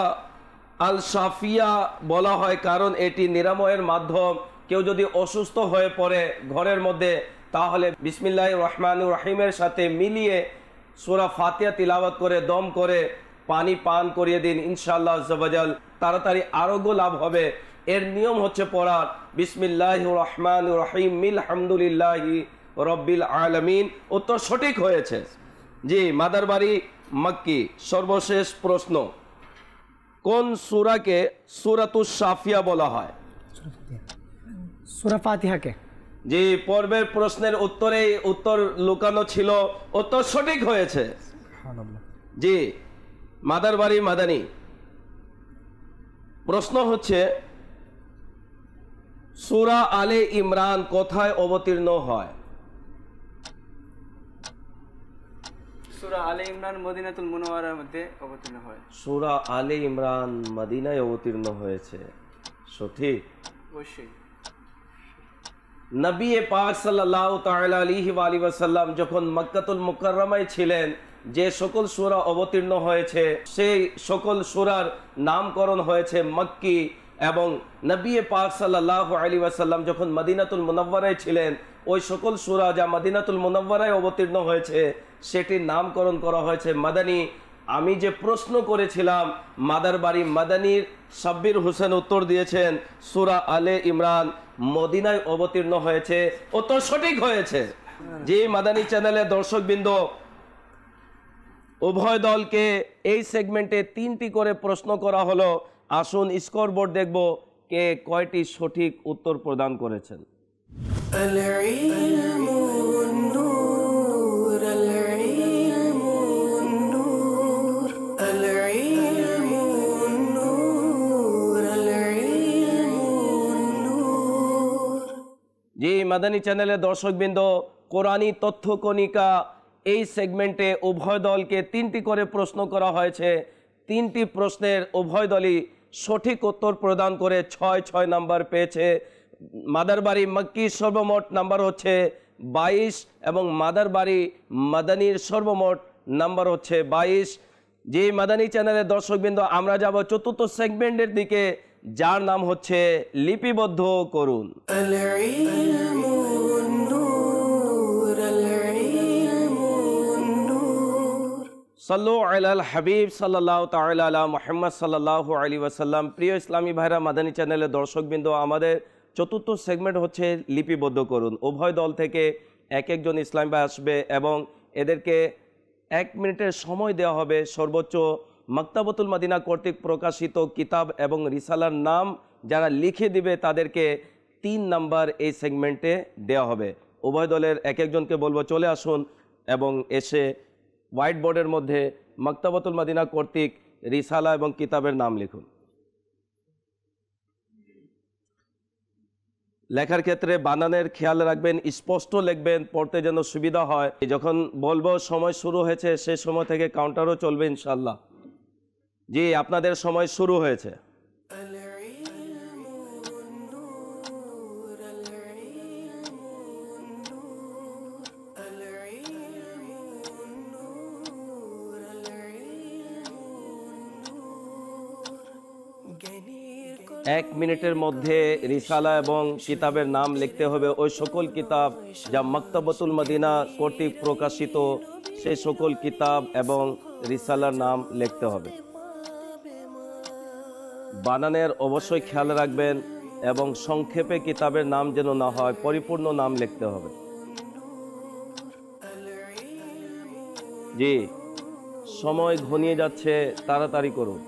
আল শাফিয়া বলা হয় কারণ এটি নিরাময়ের মাধ্যম। কেউ যদি অসুস্থ হয়ে পড়ে ঘরের মধ্যে, তাহলে বিসমিল্লাহির রহমানির রহিমের সাথে মিলিয়ে সূরা ফাতিহা তিলাওয়াত করে দম করে পানি পান করিয়ে দিন, ইনশাআল্লাহ আজ্জা ওয়াজাল তাড়াতাড়ি আরোগ্য লাভ হবে। এর নিয়ম হচ্ছে পড়ার বিসমিল্লাহির রহমানির রহিম আলহামদুলিল্লাহি রব্বিল আলামিন। উত্তর সঠিক হয়েছে। জি, মাদারবাড়ি মক্কি। সর্বশেষ প্রশ্ন, কোন সূরাকে সূরাতুশ শাফিয়া বলা হয়? সূরা ফাতিহাকে। জি, পূর্বের প্রশ্নের উত্তরেই উত্তর লুকানো ছিল। উত্তর সঠিক হয়েছে। জি, মাদারবাড়ি মাদানী। প্রশ্ন হচ্ছে, সূরা আলে ইমরান কোথায় অবতীর্ণ হয়? সূরা আলে ইমরান মদিনাতুল মুনাওয়ারার মধ্যে অবতীর্ণ হয়। সূরা আলে ইমরান মদিনায় অবতীর্ণ হয়েছে। সঠিক। অবশ্যই। নবী পাক সাল্লাল্লাহু তাআলা আলাইহি ওয়া আলিহি ওয়াসাল্লাম যখন মক্কাতুল মুকাররমায় ছিলেন, যে সকল সূরা অবতীর্ণ হয়েছে সেই সকল সূরার নামকরণ হয়েছে মক্কি। এবং নবী পাক সাল্লাল্লাহু আলাইহি ওয়াসাল্লাম যখন মদিনাতুল মুনাওয়ারায় ছিলেন, ওই সকল সূরা যা মদিনাতুল মুনাওয়ারায় অবতীর্ণ হয়েছে সেটির নামকরণ করা হয়েছে মাদানী। আমি যে প্রশ্ন করেছিলাম মাদারবাড়ি মাদানীর সাব্বির হোসেন উত্তর দিয়েছেন সূরা আলে ইমরান মদিনায় অবতীর্ণ হয়েছে। উত্তর সঠিক হয়েছে। যে মাদানী চ্যানেলের দর্শকবৃন্দ, উভয় দলকে এই সেগমেন্টে 3টি করে প্রশ্ন করা হলো। আসুন স্কোরবোর্ড দেখব কে কয়টি সঠিক উত্তর প্রদান করেছেন। জি মাদানী চ্যানেলের দর্শকবৃন্দ, কোরআনী তথ্য কণিকা এই সেগমেন্টে উভয় দলকে 3টি করে প্রশ্ন করা হয়েছে। 3টি প্রশ্নের উভয় দলই সঠিক উত্তর প্রদান করে 6 নাম্বার পেয়েছে। মাদারবাড়ি মক্কির সর্বমোট নাম্বার হচ্ছে 22 এবং মাদারবাড়ি মাদানীর সর্বমোট নাম্বার হচ্ছে 22। যে মাদানী চ্যানেলের দর্শকবৃন্দ, আমরা যাব চতুর্থ সেগমেন্টের দিকে, যার নাম হচ্ছে লিপিবদ্ধ করুন। সাল্লু আলাল হাবিব সাল্লাল্লাহু তাআলা আলা মুহাম্মদ সাল্লাল্লাহু আলাইহি ওয়াসাল্লাম। প্রিয় ইসলামী ভাইরা, মাদানী চ্যানেলের দর্শকবৃন্দ, আমাদের চতুর্থ সেগমেন্ট হচ্ছে লিপিবদ্ধ করুন। উভয় দল থেকে এক একজন ইসলামী ভাই আসবে এবং এদেরকে 1 মিনিটের সময় দেওয়া হবে। সর্বোচ্চ মাকতাবাতুল মদিনা কর্তৃক প্রকাশিত কিতাব এবং রিসালার নাম যারা লিখে দিবে তাদেরকে 3 নাম্বার এই সেগমেন্টে দেওয়া হবে। উভয় দলের এক একজনকে বলবো চলে আসুন এবং এসে হোয়াইট বোর্ডের মধ্যে মাকতাবাতুল মদিনা কর্তৃক রিসালা এবং কিতাবের নাম লিখুন। লেখার ক্ষেত্রে বানানের খেয়াল রাখবেন, স্পষ্ট লিখবেন, পড়তে যেন সুবিধা হয়। যখন বলবো সময় শুরু হয়েছে সেই সময় থেকে কাউন্টারও চলবে ইনশাল্লাহ। জি, আপনাদের সময় শুরু হয়েছে। এক মিনিটের মধ্যে রিসালা এবং কিতাবের নাম লিখতে হবে। ওই সকল কিতাব যা মাকতাবাতুল মদিনা কর্তৃক প্রকাশিত, সেই সকল কিতাব এবং রিসালার নাম লিখতে হবে। বানানের অবশ্যই খেয়াল রাখবেন এবং সংক্ষেপে কিতাবের নাম যেন না হয়, পরিপূর্ণ নাম লিখতে হবে। জি, সময় ঘনিয়ে যাচ্ছে, তাড়াতাড়ি করুন।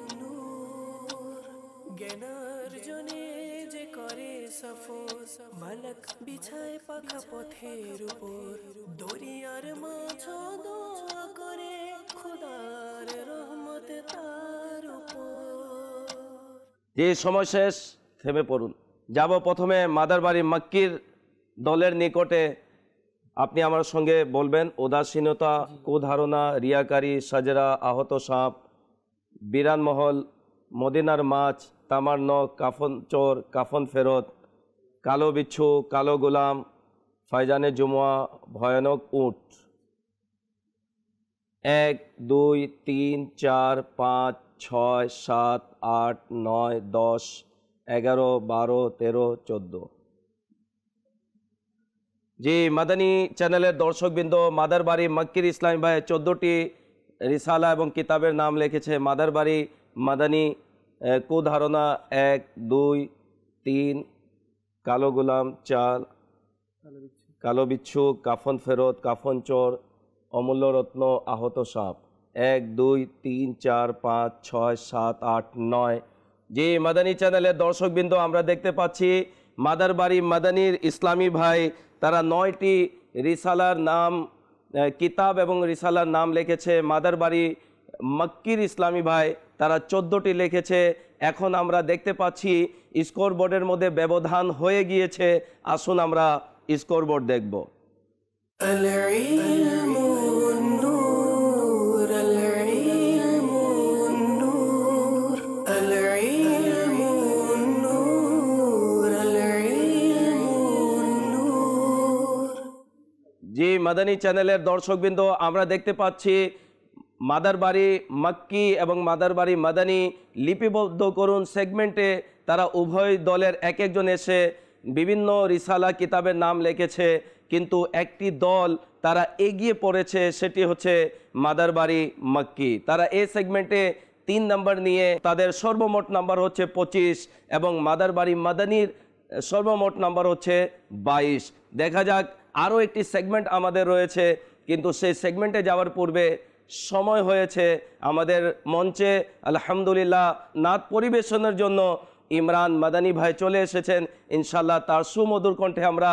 মালক বিছায় পাখা পথের উপর, দরিয়ার মাছ দোয়া করে খোদার রহমত তার উপর। যে সময় শেষ, থেমে পড়ুন। যাব প্রথমে মাদারবাড়ি মক্কির দলের নিকটে। আপনি আমার সঙ্গে বলবেন উদাসীনতা, কুধারণা, রিয়াকারী, সাজরা, আহত সাপ, বিরানমহল, মদিনার মাছ, তামার নখ, কাফন চোর, কাফন ফেরত, কালো বিচ্ছু, কালো গোলাম, ফাইজানে জুমুয়া, ভয়ানক উট। 1 2 3 4 5 6 7 8 9 10 11 12 13 14। জি, মাদানী চ্যানেলের দর্শকবৃন্দ, মাদারবাড়ি মক্কির ইসলামী ভাই 14টি রিসালা এবং কিতাবের নাম লিখেছে। মাদারবাড়ি মাদানী কুধারণা 1 2 3, কালো গোলাম 4, কালো বিচ্ছু, কাফন ফেরত, কাফন চোর, অমূল্য রত্ন, আহত সাপ। 1 2 3 4 5 6 7 8 9। জি, মাদানী চ্যানেলের দর্শকবৃন্দ, আমরা দেখতে পাচ্ছি মাদারবাড়ি মাদানীর ইসলামী ভাই তারা 9টি রিসালার নাম, কিতাব এবং রিসালার নাম লিখেছে। মাদারবাড়ি মক্কির ইসলামী ভাই তারা 14টি লিখেছে। এখন আমরা দেখতে পাচ্ছি স্কোর বোর্ডের মধ্যে ব্যবধান হয়ে গিয়েছে। আসুন আমরা স্কোর বোর্ড দেখব। জি, মাদানী চ্যানেলের দর্শকবৃন্দ, আমরা দেখতে পাচ্ছি মাদারবাড়ি মক্কি এবং মাদারবাড়ি মাদানী লিপিবদ্ধ করুন সেগমেন্টে তারা উভয় দলের এক একজন এসে বিভিন্ন রিসালা কিতাবের নাম লিখেছে, কিন্তু একটি দল তারা এগিয়ে পড়েছে, সেটি হচ্ছে মাদারবাড়ি মক্কি। তারা এই সেগমেন্টে 3 নাম্বার নিয়ে তাদের সর্বমোট নাম্বার হচ্ছে 25 এবং মাদারবাড়ি মাদানীর সর্বমোট নাম্বার হচ্ছে 22। দেখা যাক, আরও একটি সেগমেন্ট আমাদের রয়েছে, কিন্তু সেই সেগমেন্টে যাওয়ার পূর্বে সময় হয়েছে আমাদের মঞ্চে আলহামদুলিল্লাহ নাত পরিবেশনের জন্য ইমরান মাদানী ভাই চলে এসেছেন। ইনশাল্লাহ তার সুমধুর কণ্ঠে আমরা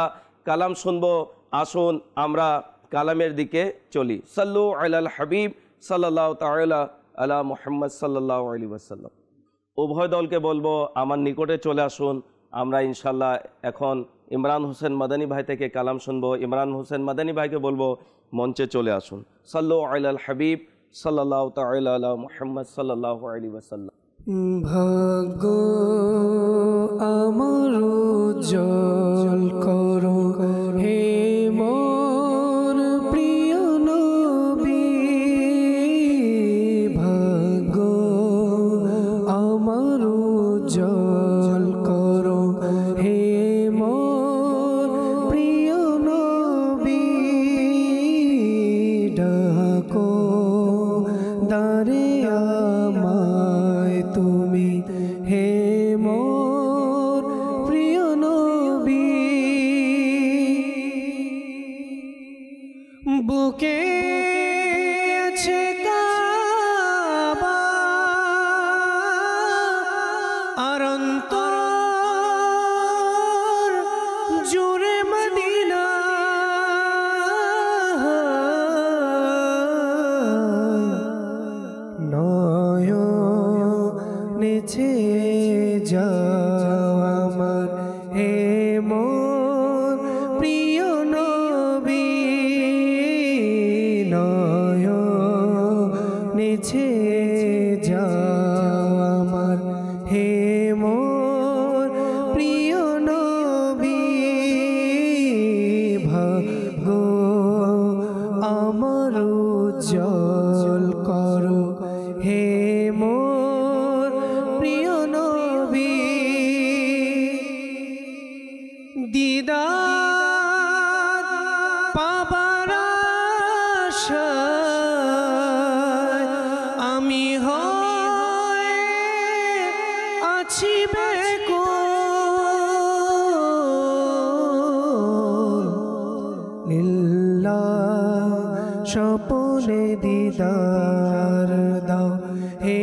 কালাম শুনবো। আসুন আমরা কালামের দিকে চলি। সাল্লু আলাল হাবিব সাল্লাল্লাহু তাআলা আলা মুহাম্মদ সাল্লাল্লাহু আলাইহি ওয়াসাল্লাম। উভয় দলকে বলবো আমার নিকটে চলে আসুন। আমরা ইনশাল্লাহ এখন ইমরান হোসেন মাদানী ভাই থেকে কালাম শুনবো। ইমরান হোসেন মাদানী ভাইকে বলবো মঞ্চে চলে আসুন। সাল্লু আলাল হাবিব সাল্লাল্লাহু তাআলা আলা মুহাম্মদ সাল্লাল্লাহু আলাইহি ওয়াসাল্লাম। ভাগ্য আমার উজ্জ্বল করো হে মোর প্রিয় নবী, ভাগ্য আমার উজ্জ্বল করো হে মোর প্রিয় নবী, ডাকো বুকে আছে কাবা আর অন্তর জুড়ে মদিনা নয়নেছে যাও আমার হে মোর প্রিয় নবী নয়নেছে যাও আমার হে মোর প্রিয় নবী ভাগো আমার উজ্জ্বল করো হে মোর প্রিয় নবী দিদার পাবার আশায় আমি হয়ে আছি বেকুল লিল্লাহ স্বপনে দিদার দাও হে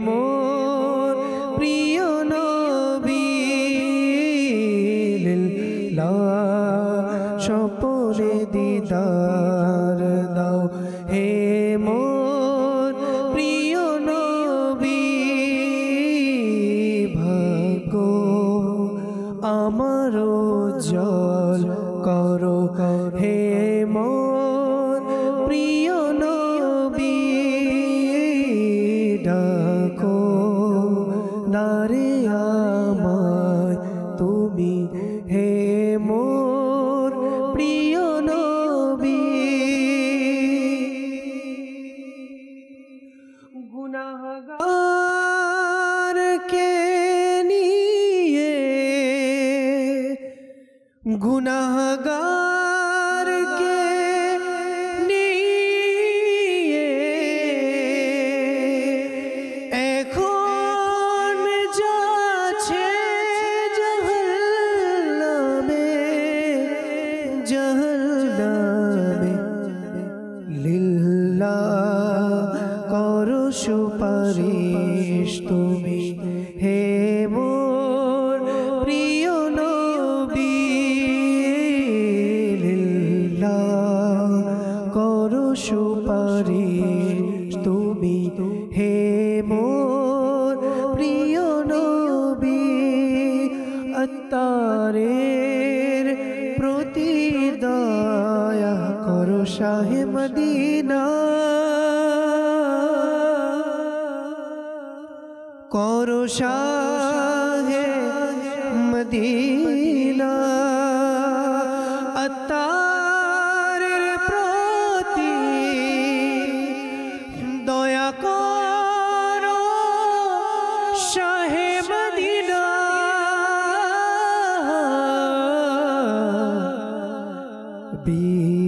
মোর প্রিয় নবী লিল্লাহ স্বপনে দিদার দাও হে মোর প্রিয় নবী ভাগো আমার উজ্জ্বল করো হে মোর প্রিয় নবী ডাকো দারে আমায় তুমি হে মোর প্রিয় নবী গুনাহগার কে নিয়ে গুনাহগার কে নিয়ে এখন যাচ্ছে জাহান্নামে জাহান্নামে লিল্লাহ করো সুপারিশ তুমি হে মোর প্রিয় নবী লিল্লাহ করো সুপারিশ তুমি হে মোর প্রিয় নবী আত্মারের প্রতি দয়া করো শাহে মদিনা করো শাহে মদিনা আত্মারের প্রতি দয়া করো শাহে মদিনা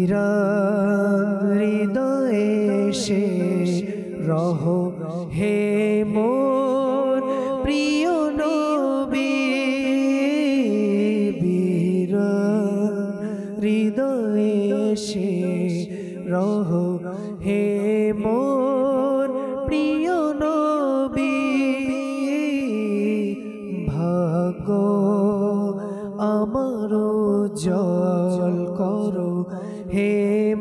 বীরান হৃদয়ে সে রহো হে মোর প্রিয় নবী বীরান হৃদয়ে সে রহো হে মোর প্রিয় নবী ভাগো আমার উজ্জ্বল করো হে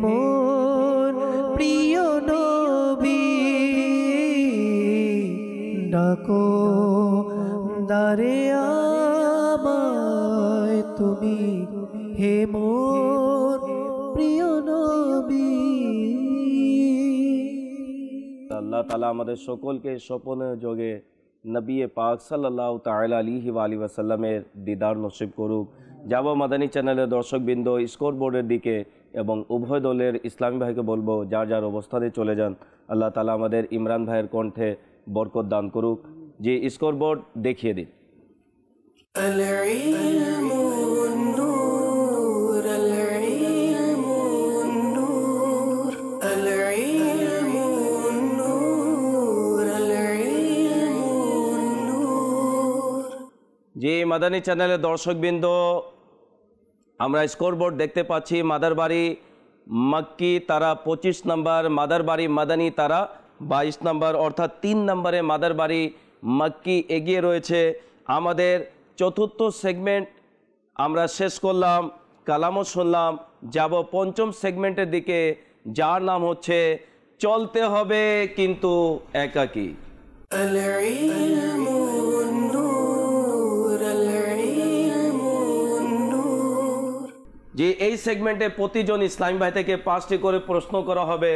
মোর প্রিয় নবী ডাকো দারে আমায় তুমি হে মোর প্রিয় নবী আল্লাহ তাআলা আমাদের সকলকে স্বপনে যোগে নবী পাক সাল্লাল্লাহু তাআলা আলাইহি ওয়া আলিহি ওয়াসাল্লামের দিদার নসিব করুক। যাব মাদানী চ্যানেলের দর্শকবৃন্দ স্কোর বোর্ডের দিকে এবং উভয় দলের ইসলামী ভাইকে বলবো যার যার অবস্থানে চলে যান। আল্লাহ তাআলা আমাদের ইমরান ভাইয়ের কণ্ঠে বরকত দান করুক। যে স্কোর বোর্ড দেখিয়ে দিন। যে মাদানী চ্যানেলের দর্শকবৃন্দ, আমরা স্কোর বোর্ড দেখতে পাচ্ছি মাদারবাড়ি মক্কি তারা 25 নম্বর, মাদারবাড়ি মাদানী তারা 22 নম্বর, অর্থাৎ 3 নম্বরে মাদারবাড়ি মক্কি এগিয়ে রয়েছে। আমাদের চতুর্থ সেগমেন্ট আমরা শেষ করলাম, কালামও শুনলাম, যাব পঞ্চম সেগমেন্টের দিকে, যার নাম হচ্ছে চলতে হবে কিন্তু একাকী। যে এই সেগমেন্টে প্রতিজন ইসলামী ভাই থেকে 5টি করে প্রশ্ন করা হবে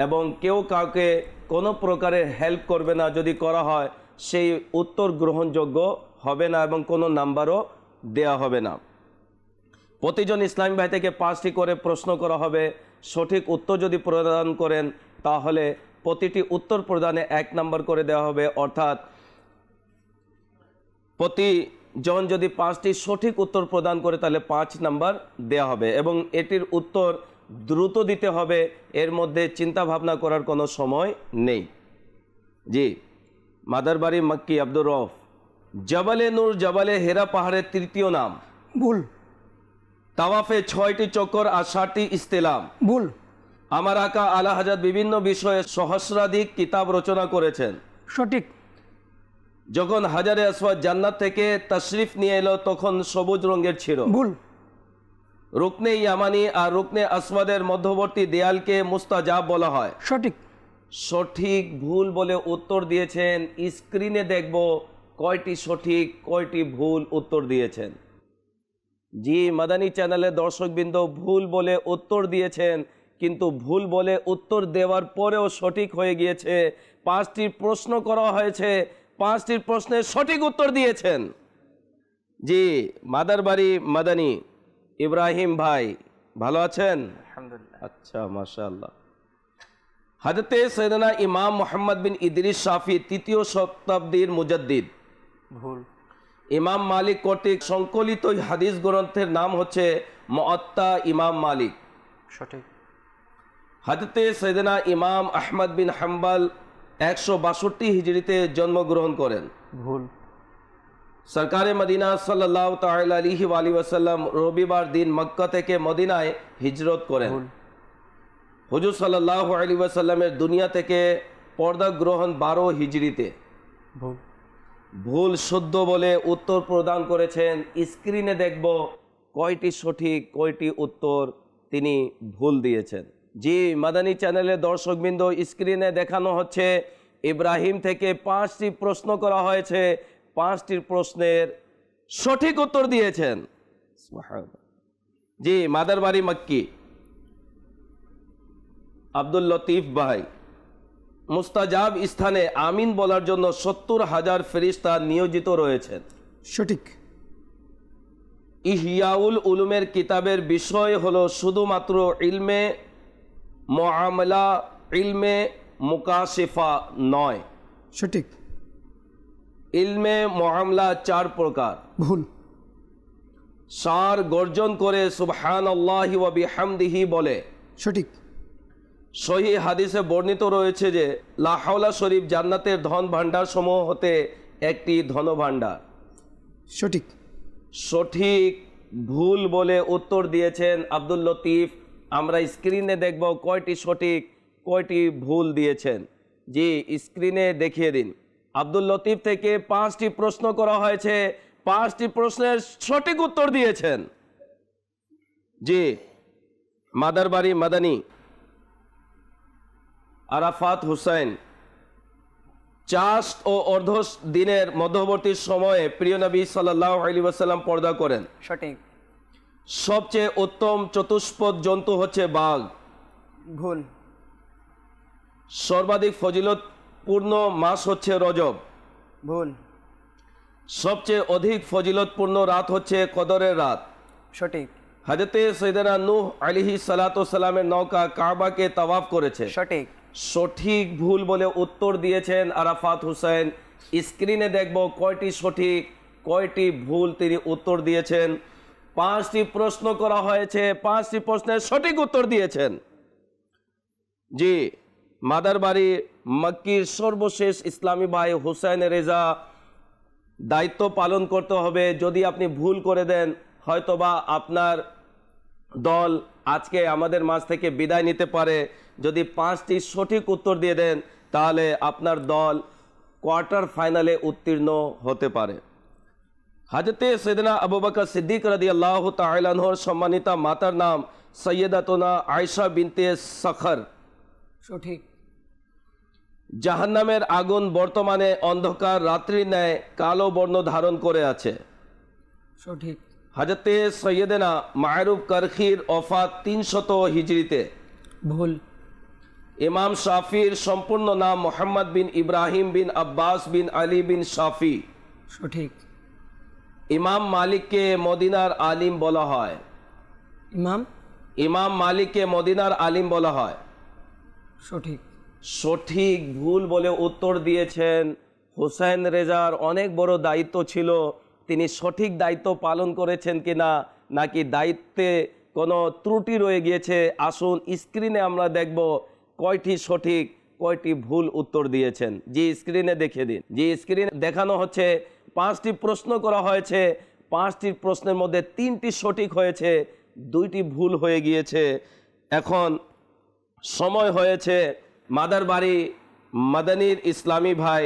এবং কেউ কাউকে কোনো প্রকারের হেল্প করবে না। যদি করা হয় সেই উত্তর গ্রহণযোগ্য হবে না এবং কোনো নাম্বারও দেয়া হবে না। প্রতিজন ইসলামী ভাই থেকে 5টি করে প্রশ্ন করা হবে। সঠিক উত্তর যদি প্রদান করেন তাহলে প্রতিটি উত্তর প্রদানে 1 নাম্বার করে দেওয়া হবে, অর্থাৎ প্রতিজন যদি 5টি সঠিক উত্তর প্রদান করে তাহলে 5 নাম্বার দেওয়া হবে এবং এটির উত্তর দ্রুত দিতে হবে, এর মধ্যে চিন্তা ভাবনা করার কোনো সময় নেই। জি, মাদারবাড়ি মক্কি আব্দুর রউফ। জবালে নূর জবালে হেরা পাহাড়ের তৃতীয় নাম? ভুল। তাওয়াফে 6টি চক্কর আর 7টি ইস্তেলাম? ভুল। আমার আকা আলা হযরত বিভিন্ন বিষয়ে সহস্রাধিক কিতাব রচনা করেছেন? সঠিক। যখন হাজারে আসওয়াদ জান্নাত থেকে তাশরিফ নিয়ে এলো তখন সবুজ রঙের ছিল? ভুল। রুকনে ইয়ামানি আর রুকনে আসওয়াদের মধ্যবর্তী দেয়ালকে মুস্তাজাব বলা হয়? সঠিক। সঠিক ভুল বলে উত্তর দিয়েছেন। স্ক্রিনে দেখব কয়টি সঠিক কয়টি ভুল উত্তর দিয়েছেন। জি, মাদানী চ্যানেলের দর্শকবৃন্দ ভুল বলে উত্তর দিয়েছেন, কিন্তু ভুল বলে উত্তর দেওয়ার পরেও সঠিক হয়ে গিয়েছে। 5টি প্রশ্ন করা হয়েছে, 5টির প্রশ্নের সঠিক উত্তর দিয়েছেন। জি, মাদারবাড়ি মাদানী ইব্রাহিম ভাই ভালো আছেন? আলহামদুলিল্লাহ। আচ্ছা, মাশাআল্লাহ। হযরতে সৈয়দনা ইমাম মুহাম্মদ বিন ইদরিস শাফি 3য় শতাব্দীর মুজাদ্দিদ? ভুল। ইমাম মালিক কর্তৃক সংকলিত হাদিস গ্রন্থের নাম হচ্ছে মুআত্তা ইমাম মালিক? সঠিক। হযরতে সৈয়দনা ইমাম আহমদ বিন হাম্বল 162 হিজরিতে জন্মগ্রহণ করেন? ভুল। সরকারে মদিনা সাল্লাল্লাহু তাআলা আলাইহি ওয়া আলিহি ওয়াসাল্লাম রবিবার দিন মক্কা থেকে মদিনায় হিজরত করেন? হুজুর সাল্লাল্লাহু আলাইহি ওয়াসাল্লামের দুনিয়া থেকে পর্দা গ্রহণ 12 হিজরিতে? ভুল। ভুল শুদ্ধ বলে উত্তর প্রদান করেছেন। স্ক্রিনে দেখব কয়টি সঠিক কয়টি উত্তর তিনি ভুল দিয়েছেন। জি, মাদানী চ্যানেলের দর্শকবৃন্দ স্ক্রিনে দেখানো হচ্ছে ইব্রাহিম থেকে 5টি প্রশ্ন করা হয়েছে, 5টির প্রশ্নের সঠিক উত্তর দিয়েছেন। জি, মাদারবাড়ি মক্কি আব্দুল লতিফ ভাই। মুস্তাজাব স্থানে আমিন বলার জন্য 70,000 ফেরেশতা নিয়োজিত রয়েছেন? সঠিক। ইহইয়াউল উলুমের কিতাবের বিষয় হলো শুধুমাত্র ইলমে মুআমালা, ইলমে মুকাশিফা নয়? সঠিক। ইলমে মুআমালা 4 প্রকার? ভুল। ষাঁড় গর্জন করে সুবহানাল্লাহি ওয়া বিহামদিহি বলে? সঠিক। সহিহ হাদিসে বর্ণিত রয়েছে যে লা হাওলা শরীফ জান্নাতের ধন ভাণ্ডার সমূহ হতে একটি ধন ভাণ্ডার? সঠিক। সঠিক ভুল বলে উত্তর দিয়েছেন আব্দুল লতিফ। আমরা স্ক্রিনে দেখব কয়টি সঠিক কয়টি ভুল দিয়েছেন। জি, স্ক্রিনে দেখিয়ে দিন। আব্দুল লতিফ থেকে 5টি প্রশ্ন করা হয়েছে, 5টি প্রশ্নের সঠিক উত্তর দিয়েছেন। জি, মাদারবাড়ি মাদানী আরাফাত হুসাইন। চাষ ও অর্ধ দিনের মধ্যবর্তী সময়ে প্রিয় নবী সাল্লাল্লাহু আলাইহি ওয়াসাল্লাম পর্দা করেন? সঠিক। সবচেয়ে উত্তম চতুষ্পদ জন্তু হচ্ছে বাঘ? ভুল। সর্বাধিক ফজিলতপূর্ণ মাস হচ্ছে রজব? ভুল। সবচেয়ে অধিক ফজিলতপূর্ণ রাত হচ্ছে কদরের রাত? সঠিক। হযরতে সৈয়দনা নূহ আলাইহিস সালাতু ওয়াস সালামের নৌকা কাবাকে তাওয়াফ করেছে? সঠিক। সঠিক ভুল বলে উত্তর দিয়েছেন আরাফাত হুসাইন। স্ক্রিনে দেখব কয়টি সঠিক কয়টি ভুল তিনি উত্তর দিয়েছেন। 5টি প্রশ্ন করা হয়েছে, 5টি প্রশ্নের সঠিক উত্তর দিয়েছেন। জি, মাদারবাড়ি মক্কির সর্বশেষ ইসলামী ভাই হুসাইন রেজা, দায়িত্ব পালন করতে হবে। যদি আপনি ভুল করে দেন হয়তোবা আপনার দল আজকে আমাদের মাঝ থেকে বিদায় নিতে পারে। যদি 5টি সঠিক উত্তর দিয়ে দেন তাহলে আপনার দল কোয়ার্টার ফাইনালে উত্তীর্ণ হতে পারে। হযরতে সৈয়দনা আবু বকর সিদ্দিক রাদিয়াল্লাহু তাআলা আনহুর সম্মানিতা মাতার নাম সৈয়দাতুনা আয়েশা বিনতে সখর। সঠিক। জাহান্নামের আগুন বর্তমানে অন্ধকার রাত্রির ন্যায় কালো বর্ণ ধারণ করে আছে। সঠিক। হযরতে সৈয়দনা মায়রুফ করখির ওফাত 300 হিজরিতে। ভুল। ইমাম শাফির সম্পূর্ণ নাম মোহাম্মদ বিন ইব্রাহিম বিন আব্বাস বিন আলী বিন শাফি। সঠিক। ইমাম মালিককে মদিনার আলিম বলা হয়। ইমাম মালিককে মদিনার আলিম বলা হয়। সঠিক। সঠিক ভুল বলে উত্তর দিয়েছেন। হুসাইন রেজার অনেক বড় দায়িত্ব ছিল, তিনি সঠিক দায়িত্ব পালন করেছেন কিনা নাকি দায়িত্বে কোনো ত্রুটি রয়ে গিয়েছে। আসুন স্ক্রিনে আমরা দেখব কয়টি সঠিক কয়টি ভুল উত্তর দিয়েছেন। যে স্ক্রিনে দেখে দিন। যে স্ক্রিনে দেখানো হচ্ছে 5টি প্রশ্ন করা হয়েছে, 5টি প্রশ্নের মধ্যে 3টি সঠিক হয়েছে, 2টি ভুল হয়ে গিয়েছে। এখন সময় হয়েছে মাদার বাড়ি মাদানীর ইসলামী ভাই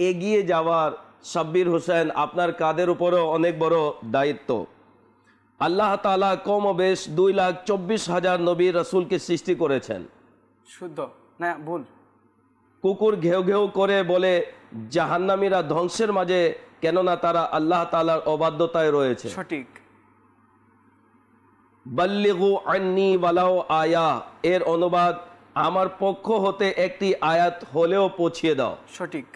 এগিয়ে যাওয়ার। সাব্বির হোসেন, আপনার কাঁধের উপরও অনেক বড় দায়িত্ব। আল্লাহ তাআলা কম ও বেশ 2,24,000 নবী রাসূলকে সৃষ্টি করেছেন। শুদ্ধ না ভুল? কুকুর ঘেউ ঘেউ করে বলে জাহান্নামীরা ধ্বংসের মাঝে, কেননা তারা আল্লাহ তাআলার অবাধ্যতায় রয়েছে। সঠিক। বাল্লিগু আন্নি ওয়ালাউ আয়া এর অনুবাদ, আমার পক্ষ হতে একটি আয়াত হলেও পৌঁছিয়ে দাও। সঠিক।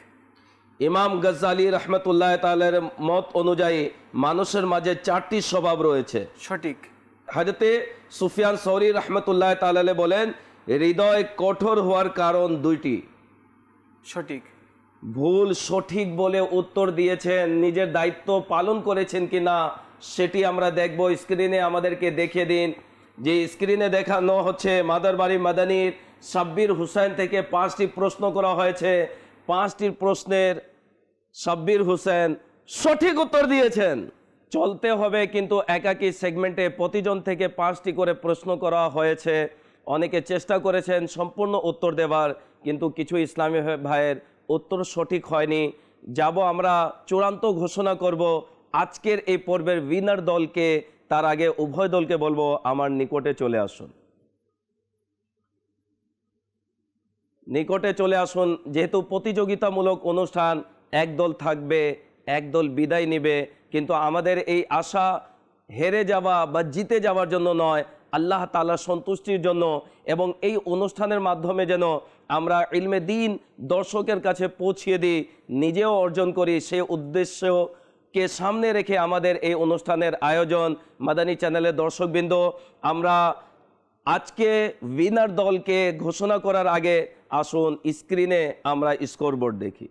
ইমাম গজ্জালি রহমতুল্লাহ তাআলার মত অনুযায়ী মানুষের মাঝে 4টি স্বভাব রয়েছে। সঠিক। হযরতে সুফিয়ান সৌরি রহমতুল্লাহ তাআলা বলেন হৃদয় কঠোর হওয়ার কারণ 2টি। সঠিক। ভুল সঠিক বলে উত্তর দিয়েছেন, নিজের দায়িত্ব পালন করেছেন কিনা সেটি আমরা দেখব। স্ক্রিনে আমাদেরকে দেখিয়ে দিন। যে স্ক্রিনে দেখানো হচ্ছে মাদার বাড়ি মাদানীর সাব্বির হুসাইন থেকে 5টি প্রশ্ন করা হয়েছে। 5টির প্রশ্নের সাব্বির হুসেন সঠিক উত্তর দিয়েছেন। চলতে হবে কিন্তু একাকী সেগমেন্টে প্রতিজন থেকে 5টি করে প্রশ্ন করা হয়েছে। অনেকে চেষ্টা করেছেন সম্পূর্ণ উত্তর দেওয়ার, কিন্তু কিছু ইসলামী ভাইয়ের উত্তর সঠিক হয়নি। যাব আমরা চূড়ান্ত ঘোষণা করব আজকের এই পর্বের উইনার দলকে। তার আগে উভয় দলকে বলবো আমার নিকটে চলে আসুন। নিকটে চলে আসুন। যেহেতু প্রতিযোগিতামূলক অনুষ্ঠান, এক দল থাকবে, এক দল বিদায় নেবে, কিন্তু আমাদের এই আশা হেরে যাওয়া বা জিতে যাওয়ার জন্য নয়, আল্লাহ তাআলার সন্তুষ্টির জন্য, এবং এই অনুষ্ঠানের মাধ্যমে যেন আমরা ইলমে দ্বীন দর্শকের কাছে পৌঁছিয়ে দিই, নিজেও অর্জন করি, সেই উদ্দেশ্যকে সামনে রেখে আমাদের এই অনুষ্ঠানের আয়োজন। মাদানী চ্যানেলের দর্শকবৃন্দ, আমরা আজকে উইনার দলকে ঘোষণা করার আগে আসুন স্ক্রিনে আমরা স্কোরবোর্ড দেখি।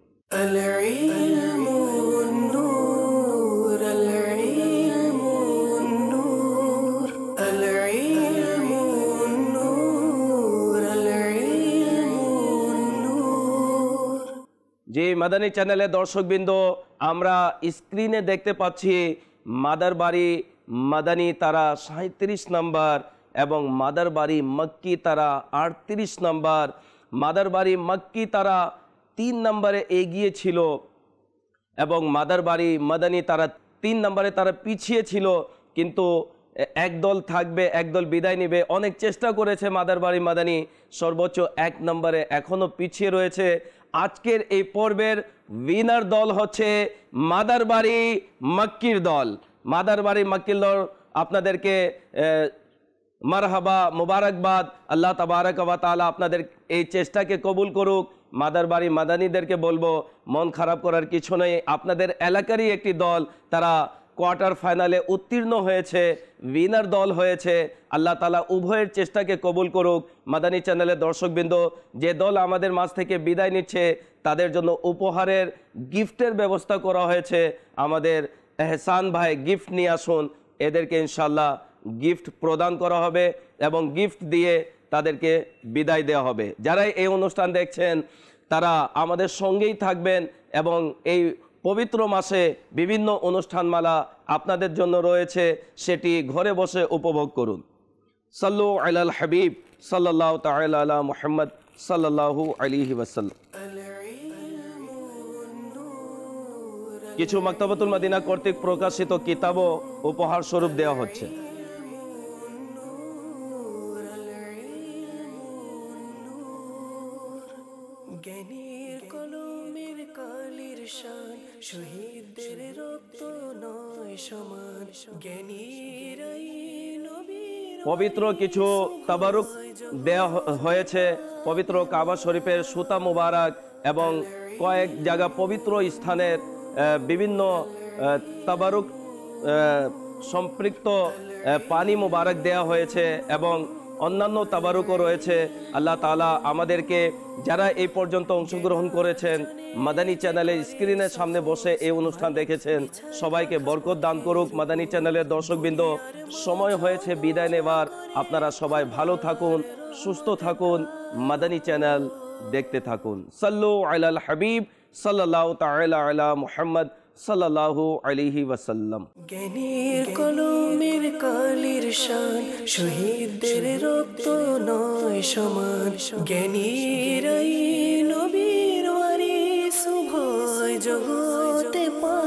যে মাদানী চ্যানেলের দর্শকবৃন্দ, আমরা স্ক্রিনে দেখতে পাচ্ছি মাদার বাড়ি মাদানী তারা 37 নম্বর এবং মাদার বাড়ি মক্কি তারা 38 নম্বর। মাদার বাড়ি মক্কি তারা 3 নম্বরে এগিয়ে ছিল এবং মাদার বাড়ি মাদানী তারা 3 নম্বরে তারা পিছিয়ে ছিল, কিন্তু এক দল থাকবে, এক দল বিদায় নেবে। অনেক চেষ্টা করেছে মাদার বাড়ি মাদানী, সর্বোচ্চ 1 নম্বরে এখনও পিছিয়ে রয়েছে। আজকের এই পর্বের উইনার দল হচ্ছে মাদার বাড়ি মক্কির দল। মাদার বাড়ি মক্কির দল আপনাদেরকে মারহাবা, মুবারকবাদ। আল্লাহ তাবারক ওয়া তাআলা আপনাদের এই চেষ্টাকে কবুল করুক। মাদার বাড়ি মাদানীদেরকে বলবো মন খারাপ করার কিছু নেই, আপনাদের এলাকারই একটি দল, তারা কোয়ার্টার ফাইনালে উত্তীর্ণ হয়েছে, উইনার দল হয়েছে। আল্লাহ তাআলা উভয়ের চেষ্টাকে কবুল করুক। মাদানী চ্যানেলের দর্শকবৃন্দ, যে দল আমাদের মাঝ থেকে বিদায় নিচ্ছে তাদের জন্য উপহারের গিফটের ব্যবস্থা করা হয়েছে। আমাদের এহসান ভাই গিফট নিয়ে আসুন, এদেরকে ইনশাল্লাহ গিফট প্রদান করা হবে এবং গিফট দিয়ে তাদেরকে বিদায় দেওয়া হবে। যারাই এই অনুষ্ঠান দেখছেন তারা আমাদের সঙ্গেই থাকবেন এবং এই পবিত্র মাসে বিভিন্ন অনুষ্ঠানমালা আপনাদের জন্য রয়েছে, সেটি ঘরে বসে উপভোগ করুন। সাল্লু আলাল হাবিব সাল্লাল্লাহু তাআলা আলা মুহাম্মদ সাল্লাল্লাহু আলাইহি ওয়াসাল্লাম। কিছু মাকতাবাতুল মদিনা কর্তৃক প্রকাশিত কিতাবও উপহার স্বরূপ দেওয়া হচ্ছে। জ্ঞানীর কলমের কালির শান, শহীদদের রক্ত নয় সমান, জ্ঞানীর পবিত্র কিছু তাবারুক দেওয়া হয়েছে। পবিত্র কাবা শরীফের সুতা মুবারক এবং কয়েক জায়গা পবিত্র স্থানের বিভিন্ন তাবারুক সম্পৃক্ত পানি মুবারক দেওয়া হয়েছে এবং অন্যান্য তাবারুকও রয়েছে। আল্লাহ তাআলা আমাদেরকে যারা এই পর্যন্ত অংশগ্রহণ করেছেন, মাদানী চ্যানেলের স্ক্রিনের সামনে বসে এই অনুষ্ঠান দেখেছেন, সবাইকে বরকত দান করুক। মাদানী চ্যানেলের দর্শকবৃন্দ, সময় হয়েছে বিদায় নেবার। আপনারা সবাই ভালো থাকুন, সুস্থ থাকুন, মাদানী চ্যানেল দেখতে থাকুন। সাল্লু আলাল হাবিব সাল্লাল্লাহু তাআলা আলা মুহাম্মদ সাল্লাল্লাহু আলাইহি ওয়াসাল্লাম। জ্ঞানীর কলমের কালির শান, শহীদদের রক্ত নয় সমান, জ্ঞানীরাই নবীর ওয়ারিস, উভয় জগতে পা